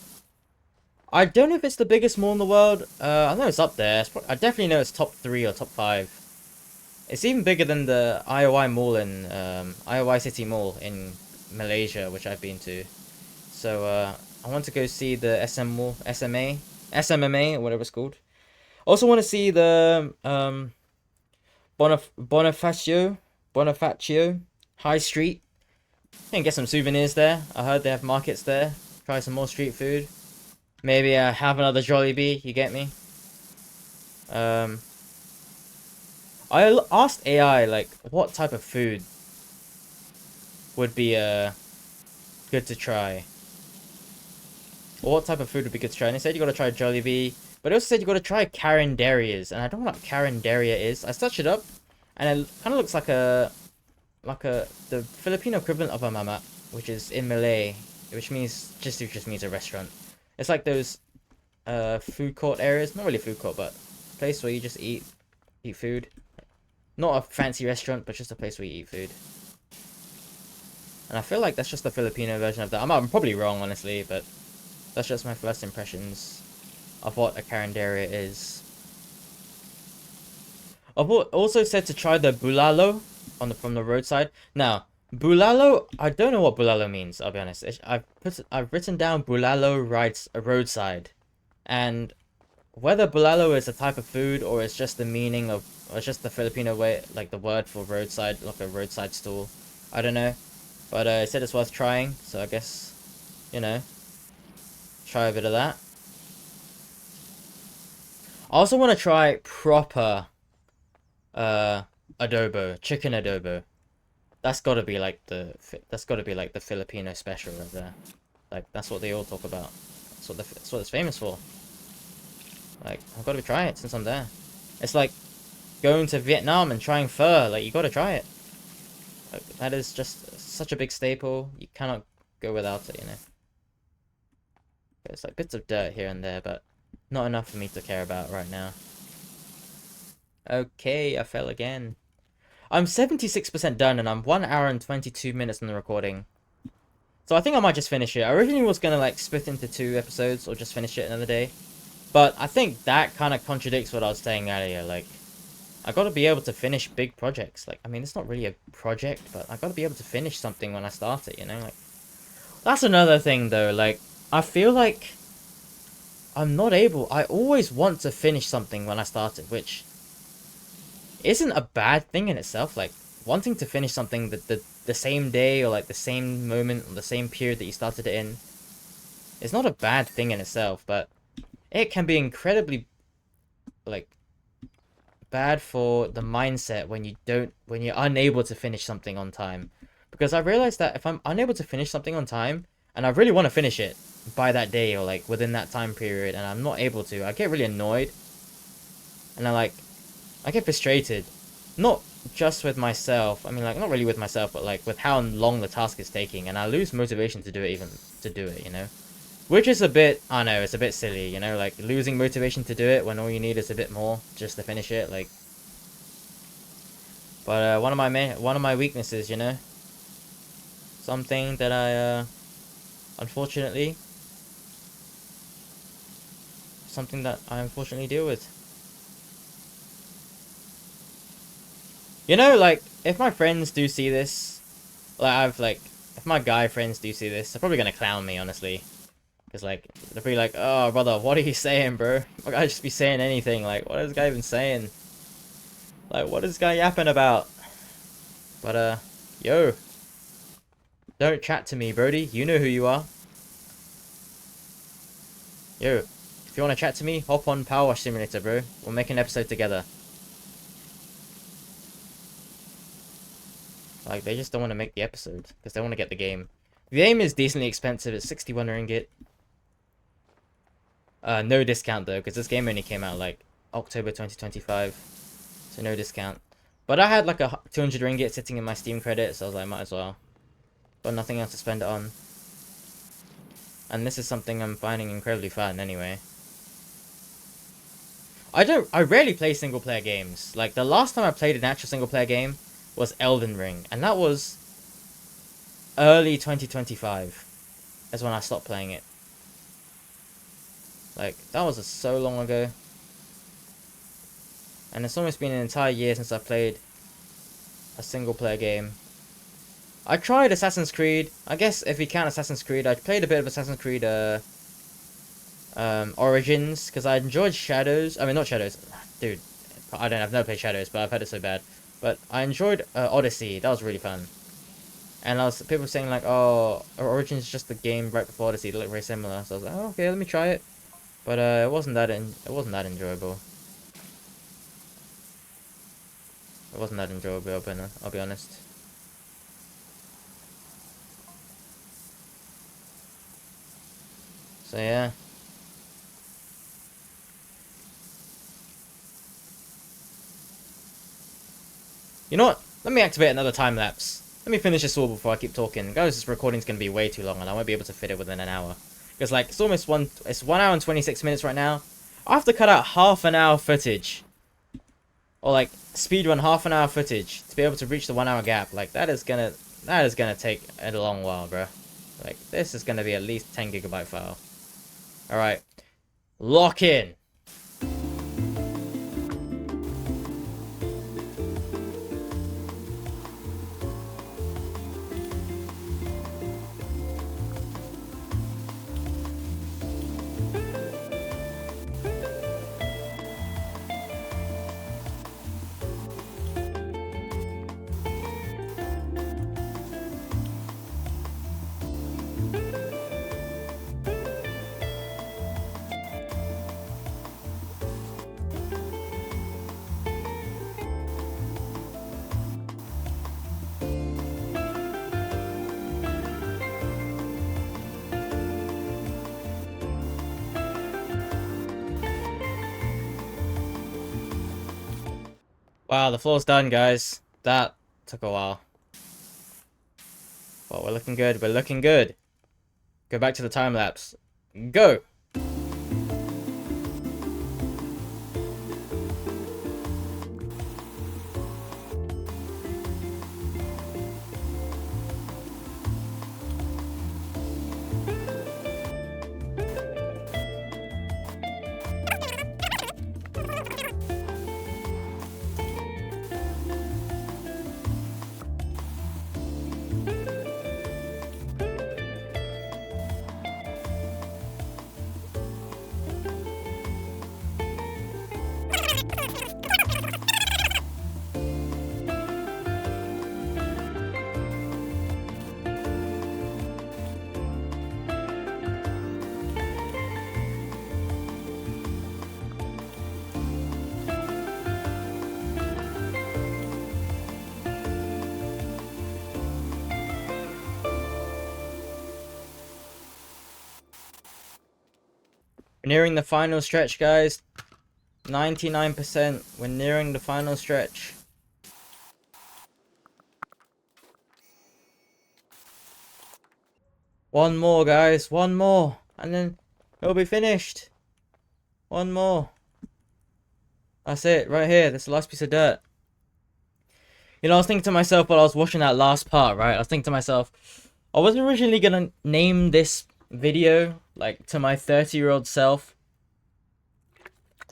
I don't know if it's the biggest mall in the world. I know it's up there. I definitely know it's top 3 or top 5. It's even bigger than the IOI Mall in IOI City Mall in Malaysia, which I've been to. So I want to go see the SM Mall, SMMA, or whatever it's called. Also want to see the Bonifacio High Street. And get some souvenirs there. I heard they have markets there. Try some more street food. Maybe have another Jollibee. You get me? I asked AI like what type of food would be good to try. Or what type of food would be good to try? And they said you gotta try Jollibee, but they also said you gotta try Carinderias, and I don't know what Carinderia is. I searched it up, and it kind of looks like the Filipino equivalent of a mama, which is in Malay, which just means a restaurant. It's like those food court areas, not really food court, but a place where you just eat food. Not a fancy restaurant, but just a place where you eat food. And I feel like that's just the Filipino version of that. I'm probably wrong, honestly, but that's just my first impressions of what a carinderia is. I've also said to try the bulalo from the roadside. Now, bulalo, I don't know what bulalo means, I'll be honest. I've written down bulalo rides a roadside. And whether bulalo is a type of food or it's just the meaning of, or it's just the Filipino way, like the word for roadside, like a roadside stall, I don't know. But it said it's worth trying, so I guess, you know, try a bit of that. I also want to try proper adobo, chicken adobo. That's got to be like the Filipino special right there. Like that's what they all talk about. That's what it's famous for. Like I've got to try it since I'm there. It's like going to Vietnam and trying pho. Like you got to try it. Like, that is just such a big staple. You cannot go without it, you know. There's like bits of dirt here and there, but not enough for me to care about right now. Okay, I fell again. I'm 76% done, and I'm 1 hour and 22 minutes in the recording. So I think I might just finish it. I originally was gonna like split into 2 episodes or just finish it another day. But I think that kind of contradicts what I was saying earlier. Like, I gotta be able to finish big projects. Like, I mean, it's not really a project, but I gotta be able to finish something when I start it, you know? Like, that's another thing though. Like, I feel like I'm not able. I always want to finish something when I start it, which isn't a bad thing in itself. Like, wanting to finish something the same day or like the same moment or the same period that you started it in is not a bad thing in itself, but it can be incredibly like bad for the mindset when you're unable to finish something on time. Because I realized that if I'm unable to finish something on time and I really want to finish it by that day or like within that time period and I'm not able to, I get really annoyed and I get frustrated. Not just with myself, I mean like not really with myself, but like with how long the task is taking, and I lose motivation to do it, you know? Which is a bit, I know, it's a bit silly, you know, like losing motivation to do it when all you need is a bit more just to finish it, like. But one of my weaknesses, you know, something that I unfortunately deal with. You know, like if my friends do see this, if my guy friends do see this, they're probably gonna clown me, honestly. Because, like, they'll be like, oh, brother, what are you saying, bro? My guy just be saying anything. Like, what is this guy even saying? Like, what is this guy yapping about? But, yo. Don't chat to me, Brody. You know who you are. Yo. If you want to chat to me, hop on Power Wash Simulator, bro. We'll make an episode together. Like, they just don't want to make the episode. Because they want to get the game. The game is decently expensive. It's 61 ringgit. No discount though, because this game only came out like October 2025, so no discount. But I had like a 200 ringgit sitting in my Steam credit, so I was like, might as well. Got nothing else to spend it on. And this is something I'm finding incredibly fun anyway. I rarely play single player games. Like the last time I played an actual single player game was Elden Ring, and that was early 2025. That's when I stopped playing it. Like, that was so long ago. And it's almost been an entire year since I played a single player game. I tried Assassin's Creed. I guess if you count Assassin's Creed, I played a bit of Assassin's Creed Origins, because I enjoyed Shadows. I mean, not Shadows. Dude, I've never played Shadows, but I've heard it so bad. But I enjoyed Odyssey. That was really fun. And people saying like, oh, Origins is just the game right before Odyssey. They look very similar. So I was like, oh, okay, let me try it. But it wasn't that enjoyable. It wasn't that enjoyable, I'll be honest. So yeah. You know what? Let me activate another time lapse. Let me finish this all before I keep talking. Guys, this recording's gonna be way too long, and I won't be able to fit it within an hour. Because like it's 1 hour and 26 minutes right now. I have to cut out half an hour footage. Or like speedrun half an hour footage to be able to reach the 1 hour gap. Like that is gonna take a long while, bro. Like this is gonna be at least 10 gigabyte file. Alright. Lock in. Wow, the floor's done, guys. That took a while. But we're looking good. We're looking good. Go back to the time lapse. Go! We're nearing the final stretch, guys. 99%. We're nearing the final stretch. One more, guys. One more. And then it'll be finished. One more. That's it. Right here. That's the last piece of dirt. You know, I was thinking to myself while I was watching that last part, right? I was thinking to myself, I wasn't originally going to name this video, like, to my 30-year-old self.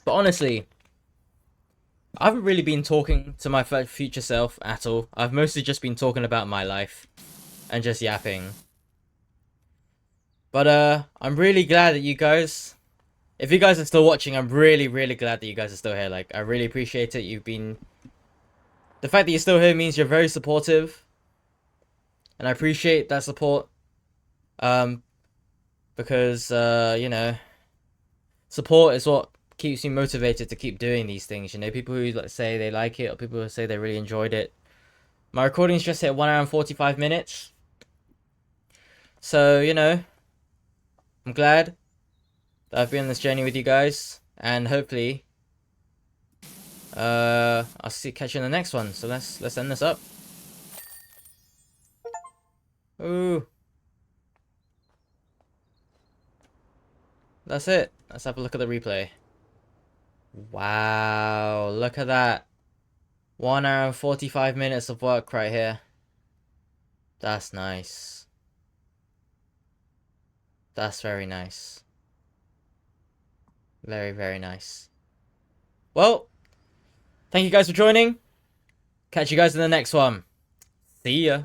But honestly, I haven't really been talking to my future self at all. I've mostly just been talking about my life and just yapping. But I'm really glad that you guys, if you guys are still watching, I'm really, really glad that you guys are still here. Like, I really appreciate it. The fact that you're still here means you're very supportive. And I appreciate that support. Because, you know, support is what keeps me motivated to keep doing these things. You know, people who say they like it, or people who say they really enjoyed it. My recording's just hit 1 hour and 45 minutes. So, you know, I'm glad that I've been on this journey with you guys. And hopefully, I'll catch you in the next one. So let's end this up. Ooh. That's it. Let's have a look at the replay. Wow, look at that. 1 hour and 45 minutes of work right here. That's nice. That's very nice. Very, very nice. Well, thank you guys for joining. Catch you guys in the next one. See ya.